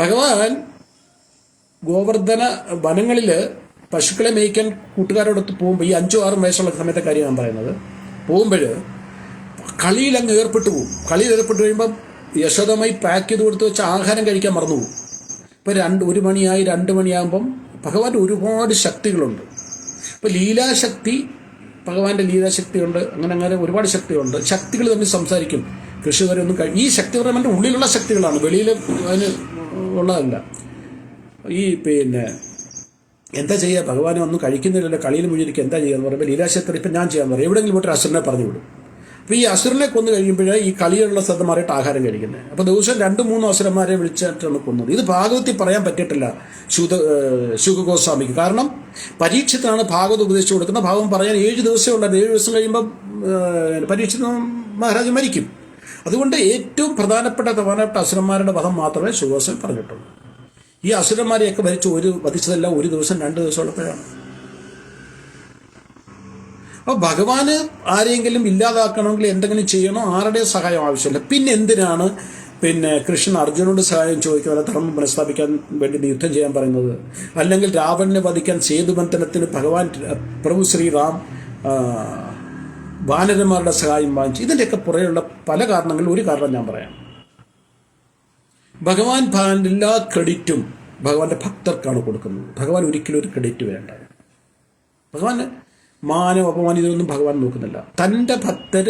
ഭഗവാൻ ഗോവർദ്ധന വനങ്ങളിൽ പശുക്കളെ മേയ്ക്കാൻ കൂട്ടുകാരോടൊത്ത് പോകുമ്പോൾ, ഈ 5-6 വയസ്സുള്ള സമയത്തെ കാര്യം ഞാൻ പറയുന്നത്, പോകുമ്പോൾ കളിയിൽ അങ്ങ് ഏർപ്പെട്ടു പോകും. കളിയിൽ ഏർപ്പെട്ട് കഴിയുമ്പം യശോദമായി പാക്ക് ചെയ്ത് കൊടുത്ത് വെച്ച് ആഹാരം കഴിക്കാൻ മറന്നുപോകും. ഇപ്പോൾ 1 മണിയായി 2 മണിയാകുമ്പം ഭഗവാന്റെ ഒരുപാട് ശക്തികളുണ്ട്. ഇപ്പോൾ ലീലാശക്തി, ഭഗവാന്റെ ലീലാശക്തിയുണ്ട്, അങ്ങനെ ഒരുപാട് ശക്തിയുണ്ട്. ശക്തികൾ തമ്മിൽ സംസാരിക്കും. കൃഷി വരെ ഒന്നും ഈ ശക്തി പറയുമ്പോൾ ഉള്ളിലുള്ള ശക്തികളാണ്, വെളിയിൽ അതിന് ഉള്ളതല്ല. ഈ എന്താ ചെയ്യുക, ഭഗവാനെ ഒന്നും കഴിക്കുന്നില്ലല്ലോ, കളിയിൽ മുഴുവൻ എന്താ ചെയ്യുക എന്ന് പറയുമ്പോൾ ലീലാശക്തി ഇപ്പം ഞാൻ ചെയ്യാൻ പറയും. എവിടെയെങ്കിലും പോയിട്ട് അസുരനെ പറഞ്ഞു വിടും. അപ്പോൾ ഈ അസുരനെ കൊന്നു കഴിയുമ്പോഴേ ഈ കളിയുള്ള സ്ഥലത്ത് മാറിയിട്ട് ആഹാരം കഴിക്കുന്നത്. അപ്പോൾ ദിവസം 2-3 അസുരന്മാരെ വിളിച്ചിട്ടാണ് കൊന്നത്. ഇത് ഭാഗവത്തിൽ പറയാൻ പറ്റിയിട്ടില്ല ശുകഗോസ്വാമിക്ക്. കാരണം പരീക്ഷത്തിനാണ് ഭാഗവത് ഉപദേശിച്ചു കൊടുക്കുന്നത്. ഭാഗവം പറയാൻ 7 ദിവസമേ ഉള്ളത്. 7 ദിവസം കഴിയുമ്പം പരീക്ഷിത മഹാരാജ് മരിക്കും. അതുകൊണ്ട് ഏറ്റവും പ്രധാനപ്പെട്ട അസുരന്മാരുടെ വധം മാത്രമേ ശുകഗോസ്വാമി പറഞ്ഞിട്ടുള്ളൂ. ഈ അസുരന്മാരെയൊക്കെ വധിച്ചതെല്ലാം 1 ദിവസം 2 ദിവസം ഉള്ളപ്പോഴാണ്. അപ്പോൾ ഭഗവാന് ആരെങ്കിലും ഇല്ലാതാക്കണമെങ്കിൽ എന്തെങ്കിലും ചെയ്യണോ, ആരുടെ സഹായം ആവശ്യമില്ല. പിന്നെ എന്തിനാണ് കൃഷ്ണൻ അർജുനോട് സഹായം ചോദിക്കുന്നത്, ധർമ്മം പുനഃസ്ഥാപിക്കാൻ വേണ്ടി യുദ്ധം ചെയ്യാൻ പറയുന്നത്? അല്ലെങ്കിൽ രാവണനെ വധിക്കാൻ സേതുബന്ധനത്തിന് ഭഗവാൻ പ്രഭു ശ്രീറാം വാനരന്മാരുടെ സഹായം വാങ്ങിച്ചു? ഇതിൻ്റെയൊക്കെ പുറകെയുള്ള പല കാരണങ്ങളിൽ ഒരു കാരണം ഞാൻ പറയാം. ഭഗവാൻ എല്ലാ ക്രെഡിറ്റും ഭഗവാന്റെ ഭക്തർക്കാണ് കൊടുക്കുന്നത്. ഭഗവാൻ ഒരിക്കലും ഒരു ക്രെഡിറ്റ് വേണ്ട. ഭഗവാൻ മാനം അപമാനം ഇതൊന്നും ഭഗവാൻ നോക്കുന്നില്ല. തൻ്റെ ഭക്തർ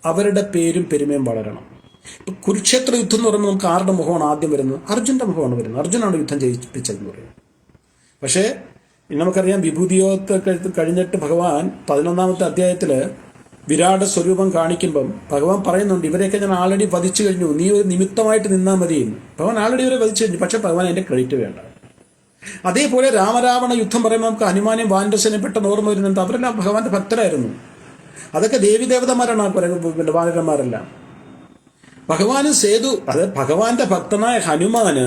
അവരുടെ പേരും പെരുമയും വളരണം. ഇപ്പം കുരുക്ഷേത്ര യുദ്ധം എന്ന് പറയുമ്പോൾ നമുക്ക് ആരുടെ മുഖമാണ് ആദ്യം വരുന്നത്? അർജുൻ്റെ മുഖമാണ് വരുന്നത്. അർജുനാണ് യുദ്ധം ജയിപ്പിച്ചതെന്ന് പറയുന്നത്. പക്ഷേ നമുക്കറിയാം, വിഭൂതിയോഗത്തെ കഴിഞ്ഞിട്ട് ഭഗവാൻ 11-ാമത്തെ അധ്യായത്തിൽ വിരാട് സ്വരൂപം കാണിക്കുമ്പം ഭഗവാൻ പറയുന്നുണ്ട്, ഇവരെയൊക്കെ ഞാൻ ആൾറെഡി വധിച്ചു കഴിഞ്ഞു, നീ ഒരു നിമിത്തമായിട്ട് നിന്നാൽ മതിയെന്ന്. ഭഗവാൻ ആൾറെഡി ഇവരെ വധിച്ചു കഴിഞ്ഞു. പക്ഷെ ഭഗവാൻ അതിൻ്റെ ക്രെഡിറ്റ് വേണ്ട. അതേപോലെ രാമരാവണ യുദ്ധം പറയുമ്പോൾ നമുക്ക് ഹനുമാനും വാനരസേനയും പെട്ടെന്ന് ഓർമ്മ വരുന്നുണ്ട്. അവരെല്ലാം ഭഗവാന്റെ ഭക്തരായിരുന്നു. അതൊക്കെ ദേവീദേവതമാരാണ് വാനരന്മാരെല്ലാം. ഭഗവാന് ഭഗവാന്റെ ഭക്തനായ ഹനുമാന്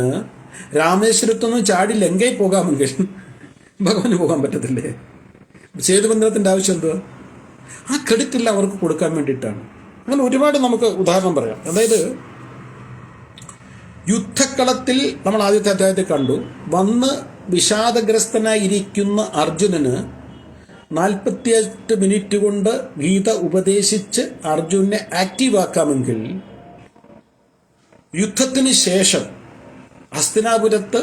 രാമേശ്വരത്തൊന്നും ചാടി ലങ്കയിൽ പോകാമെങ്കിൽ ഭഗവാന് പോകാൻ പറ്റത്തില്ലേ? സേതുബന്ധനത്തിൻ്റെ ആവശ്യം എന്തുവാ? ആ ക്രെഡിറ്റ് എല്ലാം അവർക്ക് കൊടുക്കാൻ വേണ്ടിയിട്ടാണ്. അങ്ങനെ ഒരുപാട് നമുക്ക് ഉദാഹരണം പറയാം. അതായത് യുദ്ധക്കളത്തിൽ നമ്മൾ ആദ്യത്തെ അധ്യായത്തിൽ കണ്ടു, വന്ന് വിഷാദഗ്രസ്തനായിരിക്കുന്ന അർജുനന് 48 മിനിറ്റ് കൊണ്ട് ഗീത ഉപദേശിച്ച് അർജുനെ ആക്റ്റീവാക്കാമെങ്കിൽ, യുദ്ധത്തിന് ശേഷം ഹസ്തിനാപുരത്ത്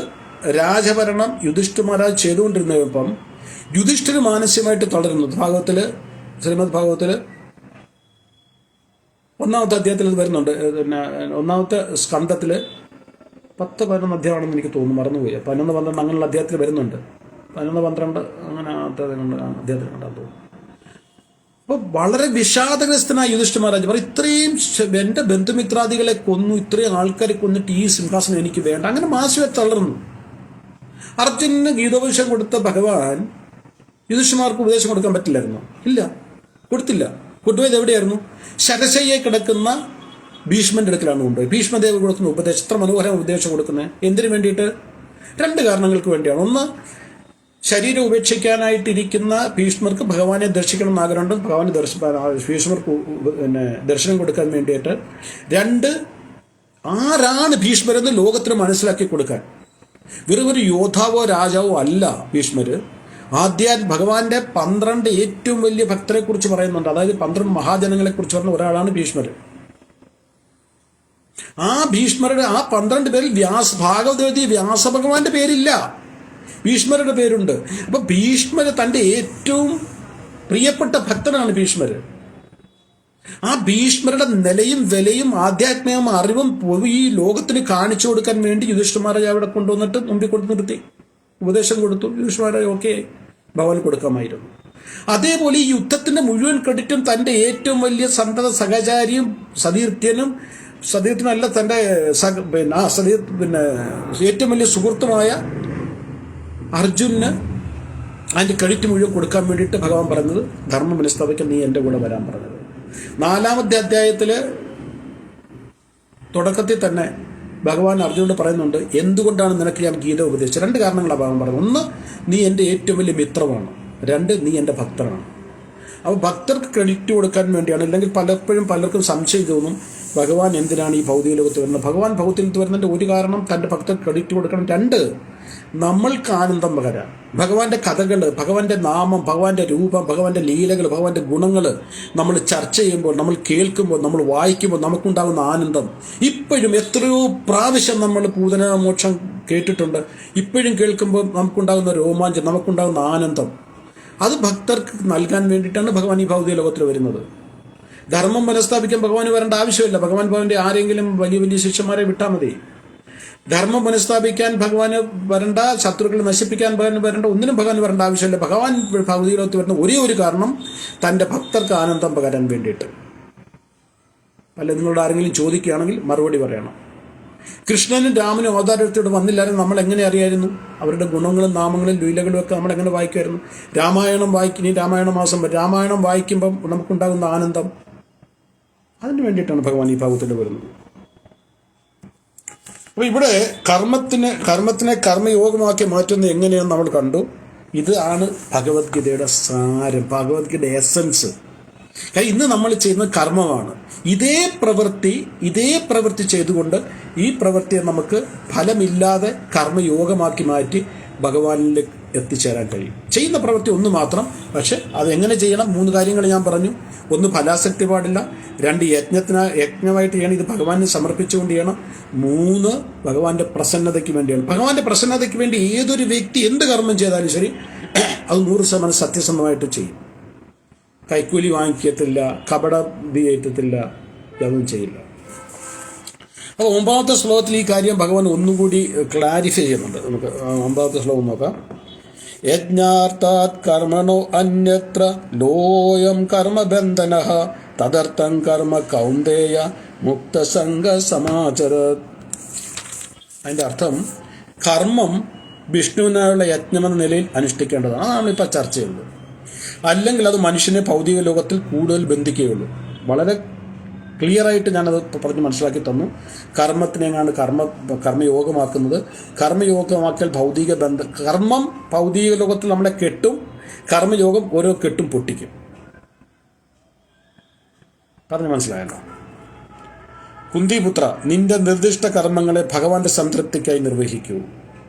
രാജഭരണം യുധിഷ്ഠിര മഹാരാജ് ചെയ്തുകൊണ്ടിരുന്നപ്പം യുധിഷ്ഠിര മാനസികമായിട്ട് തളരുന്നു. ശ്രീമദ് ഭാഗവത്തിൽ 1-ാമത്തെ അധ്യായത്തിൽ ഇത് വരുന്നുണ്ട്. 1-ാമത്തെ സ്കന്ധത്തിൽ 10-11 അധ്യായമാണെന്ന് എനിക്ക് തോന്നുന്നു, മറന്നുപോയി. 11-12 അങ്ങനെയുള്ള അധ്യായത്തിൽ വരുന്നുണ്ട്. 11-12 അങ്ങനെ അധ്യായത്തിൽ കണ്ടാൽ തോന്നുന്നു. അപ്പോൾ വളരെ വിഷാദഗ്രസ്തനായ യുധിഷ്ഠിര മഹാരാജ് പറയും, ഇത്രയും എൻ്റെ ബന്ധുമിത്രാദികളെ കൊന്നു, ഇത്രയും ആൾക്കാരെ കൊന്നിട്ട് ഈ സിംഹാസനം എനിക്ക് വേണ്ട. അങ്ങനെ മാസികയെ തളർന്നു. അർജുനന് ഗീതോപദേശം കൊടുത്ത ഭഗവാൻ യുധിഷ്ഠിരമാർക്ക് ഉപദേശം കൊടുക്കാൻ പറ്റില്ലായിരുന്നു? ഇല്ല, കൊടുത്തില്ല. കൊണ്ടുപോയത് എവിടെയായിരുന്നു? ശരശയ്യെ കിടക്കുന്ന ഭീഷ്മന്റെ അടുക്കലാണ് കൊണ്ടുപോയി. ഭീഷ്മദേവ് കൊടുക്കുന്ന ഉപദേശം, എത്ര മനോഹരമായ ഉപദേശം കൊടുക്കുന്നത്. എന്തിനു വേണ്ടിയിട്ട്? 2 കാരണങ്ങൾക്ക് വേണ്ടിയാണ്. ഒന്ന്, ശരീരം ഉപേക്ഷിക്കാനായിട്ടിരിക്കുന്ന ഭീഷ്മർക്ക് ഭഗവാനെ ദർശിക്കണം എന്ന് ആഗ്രഹമുണ്ട്. ഭഗവാനെ ഭീഷ്മർക്ക് ദർശനം കൊടുക്കാൻ വേണ്ടിയിട്ട്. 2, ആരാണ് ഭീഷ്മരെന്ന് ലോകത്തിന് മനസ്സിലാക്കി കൊടുക്കാൻ. വെറും ഒരു യോദ്ധാവോ രാജാവോ അല്ല ഭീഷ്മര്. ഭഗവാന്റെ 12 ഏറ്റവും വലിയ ഭക്തരെ കുറിച്ച് പറയുന്നുണ്ട്. അതായത് 12 മഹാജനങ്ങളെ കുറിച്ച് പറഞ്ഞ ഒരാളാണ് ഭീഷ്മര്. ആ ഭീഷ്മരുടെ ആ 12 പേരിൽ ഭാഗവതത്തിൽ വ്യാസഭഗവാന്റെ പേരില്ല, ഭീഷ്മരുടെ പേരുണ്ട്. അപ്പൊ ഭീഷ്മര് തന്റെ ഏറ്റവും പ്രിയപ്പെട്ട ഭക്തനാണ് ഭീഷ്മര്. ആ ഭീഷ്മരുടെ നിലയും വിലയും ആധ്യാത്മിക അറിവും ഈ ലോകത്തിന് കാണിച്ചു കൊടുക്കാൻ വേണ്ടി യുധിഷ്ഠിരന്മാരെ അവിടെ കൊണ്ടുവന്നിട്ട് മുമ്പിൽ കൊണ്ടു നിർത്തി ഉപദേശം കൊടുത്തു. യുധിഷ്ഠിരന്മാരെ ഓക്കെ ഭഗവാൻ കൊടുക്കാമായിരുന്നു. അതേപോലെ ഈ യുദ്ധത്തിന്റെ മുഴുവൻ ക്രെഡിറ്റും തന്റെ ഏറ്റവും വലിയ സന്തത സഹചാരിയും സതീർത്ഥനല്ല തന്റെ ഏറ്റവും വലിയ സുഹൃത്തുമായ അർജുനന് അതിന്റെ ക്രെഡിറ്റ് മുഴുവൻ കൊടുക്കാൻ വേണ്ടിയിട്ട് ഭഗവാൻ പറഞ്ഞത് ധർമ്മം മനസ്താപിക്കാൻ നീ എൻ്റെ കൂടെ വരാൻ പറഞ്ഞത്. 4-ാമത്തെ അധ്യായത്തില് തുടക്കത്തിൽ തന്നെ ഭഗവാൻ അർജുനോട് പറയുന്നുണ്ട്, എന്തുകൊണ്ടാണ് നിനക്ക് ഞാൻ ഗീത ഉപദേശിച്ചത്. 2 കാരണങ്ങളാണ് ഭഗവാൻ പറഞ്ഞത്. 1, നീ എൻ്റെ ഏറ്റവും വലിയ മിത്രമാണ്. 2, നീ എൻ്റെ ഭക്തനാണ്. അപ്പോൾ ഭക്തർക്ക് ക്രെഡിറ്റ് കൊടുക്കാൻ വേണ്ടിയാണ്. അല്ലെങ്കിൽ പലർക്കും സംശയം തോന്നും, ഭഗവാൻ എന്തിനാണ് ഈ ഭൗതിക ലോകത്ത് വരുന്നത്. ഭഗവാൻ ഭൗതിക ലോകത്ത് വരുന്നതിൻ്റെ ഒരു കാരണം തൻ്റെ ഭക്തർക്ക് ക്രെഡിറ്റ് കൊടുക്കണം. 2, നമ്മൾക്ക് ആനന്ദം പകരാൻ. ഭഗവാന്റെ കഥകൾ, ഭഗവാന്റെ നാമം, ഭഗവാന്റെ രൂപം, ഭഗവാന്റെ ലീലകൾ, ഭഗവാന്റെ ഗുണങ്ങൾ നമ്മൾ ചർച്ച ചെയ്യുമ്പോൾ, നമ്മൾ കേൾക്കുമ്പോൾ, നമ്മൾ വായിക്കുമ്പോൾ നമുക്കുണ്ടാകുന്ന ആനന്ദം. ഇപ്പോഴും എത്രയോ പ്രാവശ്യം നമ്മൾ പൂതനാമോക്ഷം കേട്ടിട്ടുണ്ട്. ഇപ്പോഴും കേൾക്കുമ്പോൾ നമുക്കുണ്ടാകുന്ന രോമാഞ്ചം, നമുക്കുണ്ടാകുന്ന ആനന്ദം, അത് ഭക്തർക്ക് നൽകാൻ വേണ്ടിയിട്ടാണ് ഭഗവാൻ ഈ ഭൗതിക ലോകത്തിൽ വരുന്നത്. ധർമ്മം പുനഃസ്ഥാപിക്കാൻ ഭഗവാന് വരേണ്ട ആവശ്യമില്ല. ഭഗവാന്റെ ആരെങ്കിലും വലിയ ശിഷ്യന്മാരെ വിട്ടാൽ മതി. ധർമ്മം പുനഃസ്ഥാപിക്കാൻ ഭഗവാന് വരണ്ട, ശത്രുക്കളെ നശിപ്പിക്കാൻ ഭഗവാന് വരണ്ട, ഒന്നിനും ഭഗവാന് വരേണ്ട ആവശ്യമില്ല. ഭഗവാൻ ഭൗതിക ലോകത്ത് വരുന്ന ഒരേ ഒരു കാരണം തൻ്റെ ഭക്തർക്ക് ആനന്ദം പകരാൻ വേണ്ടിയിട്ട്. അല്ല, നിങ്ങളോട് ആരെങ്കിലും ചോദിക്കുകയാണെങ്കിൽ മറുപടി പറയണം. കൃഷ്ണനും രാമനും അവതാരത്തോട് വന്നില്ലായിരുന്നു നമ്മൾ എങ്ങനെ അറിയായിരുന്നു? അവരുടെ ഗുണങ്ങളും നാമങ്ങളും ലീലകളും ഒക്കെ നമ്മൾ എങ്ങനെ വായിക്കുമായിരുന്നു? രാമായണം വായിക്കും, രാമായണ മാസം രാമായണം വായിക്കുമ്പം നമുക്കുണ്ടാകുന്ന ആനന്ദം, അതിന് വേണ്ടിയിട്ടാണ് ഭഗവാൻ ഈ ഭാഗത്തിൽ വരുന്നത്. അപ്പോൾ ഇവിടെ കർമ്മത്തിനെ കർമ്മയോഗമാക്കി മാറ്റുന്നത് എങ്ങനെയെന്ന് നമ്മൾ കണ്ടു. ഇതാണ് ഭഗവത്ഗീതയുടെ സാരം, ഭഗവത്ഗീതയുടെ എസൻസ്. ഇന്ന് നമ്മൾ ചെയ്യുന്ന കർമ്മമാണ്. ഇതേ പ്രവൃത്തി ചെയ്തുകൊണ്ട് ഈ പ്രവൃത്തിയെ നമുക്ക് ഫലമില്ലാതെ കർമ്മയോഗമാക്കി മാറ്റി ഭഗവാനിലേക്ക് എത്തിച്ചേരാൻ കഴിയും. ചെയ്യുന്ന പ്രവൃത്തി ഒന്ന് മാത്രം, പക്ഷെ അതെങ്ങനെ ചെയ്യണം? 3 കാര്യങ്ങൾ ഞാൻ പറഞ്ഞു. 1, ഫലാസക്തി പാടില്ല. 2, യജ്ഞമായിട്ട് ചെയ്യണം, ഇത് ഭഗവാനെ സമർപ്പിച്ചുകൊണ്ട് ചെയ്യണം. 3, ഭഗവാന്റെ പ്രസന്നതയ്ക്ക് വേണ്ടിയാണ്. ഭഗവാന്റെ പ്രസന്നതയ്ക്ക് വേണ്ടി ഏതൊരു വ്യക്തി എന്ത് കർമ്മം ചെയ്താലും ശരി, അത് 100% സത്യസന്ധമായിട്ട് ചെയ്യും. കൈക്കൂലി വാങ്ങിക്കത്തില്ല, കപടതി ഏറ്റത്തില്ല, ഇതൊന്നും ചെയ്യില്ല. അപ്പോൾ 9ാമത്തെ ശ്ലോകത്തിൽ ഈ കാര്യം ഭഗവാൻ ഒന്നുകൂടി ക്ലാരിഫൈ ചെയ്യുന്നുണ്ട്. നമുക്ക് 9ാമത്തെ ശ്ലോകം നോക്കാം. യജ്ഞാർത്ഥാത് കർമ്മണോ അന്യത്ര ലോയം കർമ്മബന്ധനഃ തദർത്ഥം കർമ്മ കൗന്ദേയ മുക്തസംഗ സമാചരത്. അതിൻ്റെ അർത്ഥം കർമ്മം വിഷ്ണുവിനായുള്ള യജ്ഞമെന്ന നിലയിൽ അനുഷ്ഠിക്കേണ്ടതാണ്. അതാണ് ഇപ്പോൾ ചർച്ച ചെയ്യുന്നത്. അല്ലെങ്കിൽ അത് മനുഷ്യനെ ഭൗതിക ലോകത്തിൽ കൂടുതൽ ബന്ധിക്കുകയുള്ളൂ. വളരെ ക്ലിയറായിട്ട് ഞാനത് പറഞ്ഞ് മനസ്സിലാക്കി തന്നു. കർമ്മത്തിനെങ്ങാണ് കർമ്മയോഗമാക്കുന്നത്. കർമ്മയോഗമാക്കിയാൽ കർമ്മം ഭൗതിക ലോകത്തിൽ നമ്മളെ കെട്ടും, കർമ്മയോഗം ഓരോ കെട്ടും പൊട്ടിക്കും. പറഞ്ഞ് മനസ്സിലായല്ലോ. കുന്തിപുത്ര, നിന്റെ നിർദ്ദിഷ്ട കർമ്മങ്ങളെ ഭഗവാന്റെ സംതൃപ്തിക്കായി നിർവഹിക്കൂ.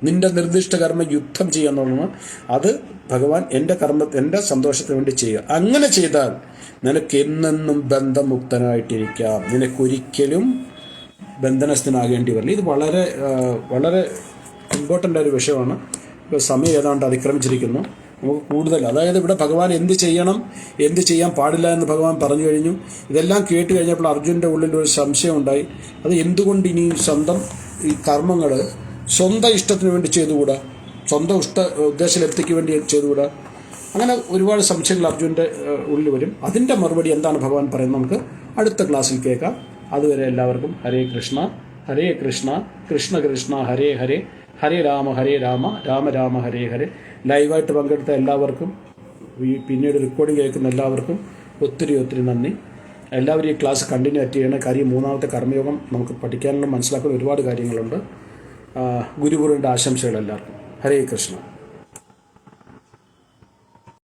നിന്റെ നിർദ്ദിഷ്ട കർമ്മം യുദ്ധം ചെയ്യാന്നുള്ളതാണ്. അത് ഭഗവാൻ എൻ്റെ സന്തോഷത്തിന് വേണ്ടി ചെയ്യുക. അങ്ങനെ ചെയ്താൽ നിനക്ക് എന്നെന്നും ബന്ധമുക്തനായിട്ടിരിക്കാം. നിനക്കൊരിക്കലും ബന്ധനസ്ഥനാകേണ്ടി വരില്ല. ഇത് വളരെ വളരെ ഇമ്പോർട്ടൻ്റ് ഒരു വിഷയമാണ്. ഇപ്പോൾ സമയം ഏതാണ്ട് അതിക്രമിച്ചിരിക്കുന്നു. നമുക്ക് കൂടുതൽ, അതായത് ഇവിടെ ഭഗവാൻ എന്ത് ചെയ്യണം, എന്ത് ചെയ്യാൻ പാടില്ല എന്ന് ഭഗവാൻ പറഞ്ഞു കഴിഞ്ഞു. ഇതെല്ലാം കേട്ട് കഴിഞ്ഞപ്പോൾ അർജുനൻ്റെ ഉള്ളിൽ ഒരു സംശയം ഉണ്ടായി. അത് എന്തുകൊണ്ട് ഇനി ഈ കർമ്മങ്ങൾ സ്വന്തം ഇഷ്ടത്തിന് വേണ്ടി ചെയ്തുകൂടാ, സ്വന്തം ഉദ്ദേശലബ്ധിക്ക് വേണ്ടി ചെയ്തുകൂടാ? അങ്ങനെ ഒരുപാട് സംശയങ്ങൾ അർജുനൻ്റെ ഉള്ളിൽ വരും. അതിൻ്റെ മറുപടി എന്താണ് ഭഗവാൻ പറയുന്നത് നമുക്ക് അടുത്ത ക്ലാസ്സിൽ കേൾക്കാം. അതുവരെ എല്ലാവർക്കും ഹരേ കൃഷ്ണ ഹരേ കൃഷ്ണ കൃഷ്ണ കൃഷ്ണ ഹരേ ഹരേ ഹരേ രാമ രാമ രാമ ഹരേ ഹരേ. ലൈവായിട്ട് പങ്കെടുത്ത എല്ലാവർക്കും, പിന്നീട് റെക്കോർഡിംഗ് കേൾക്കുന്ന എല്ലാവർക്കും ഒത്തിരി നന്ദി. എല്ലാവരും ഈ ക്ലാസ് കണ്ടിന്യൂ ചെയ്യണം. കാര്യം 3ാമത്തെ കർമ്മയോഗം നമുക്ക് പഠിക്കാനുള്ള മനസ്സിലാക്കുന്ന ഒരുപാട് കാര്യങ്ങളുണ്ട്. ഗുരുപൂർവ്വൻ്റെ ആശംസകൾ എല്ലാവർക്കും. ഹരേ കൃഷ്ണ.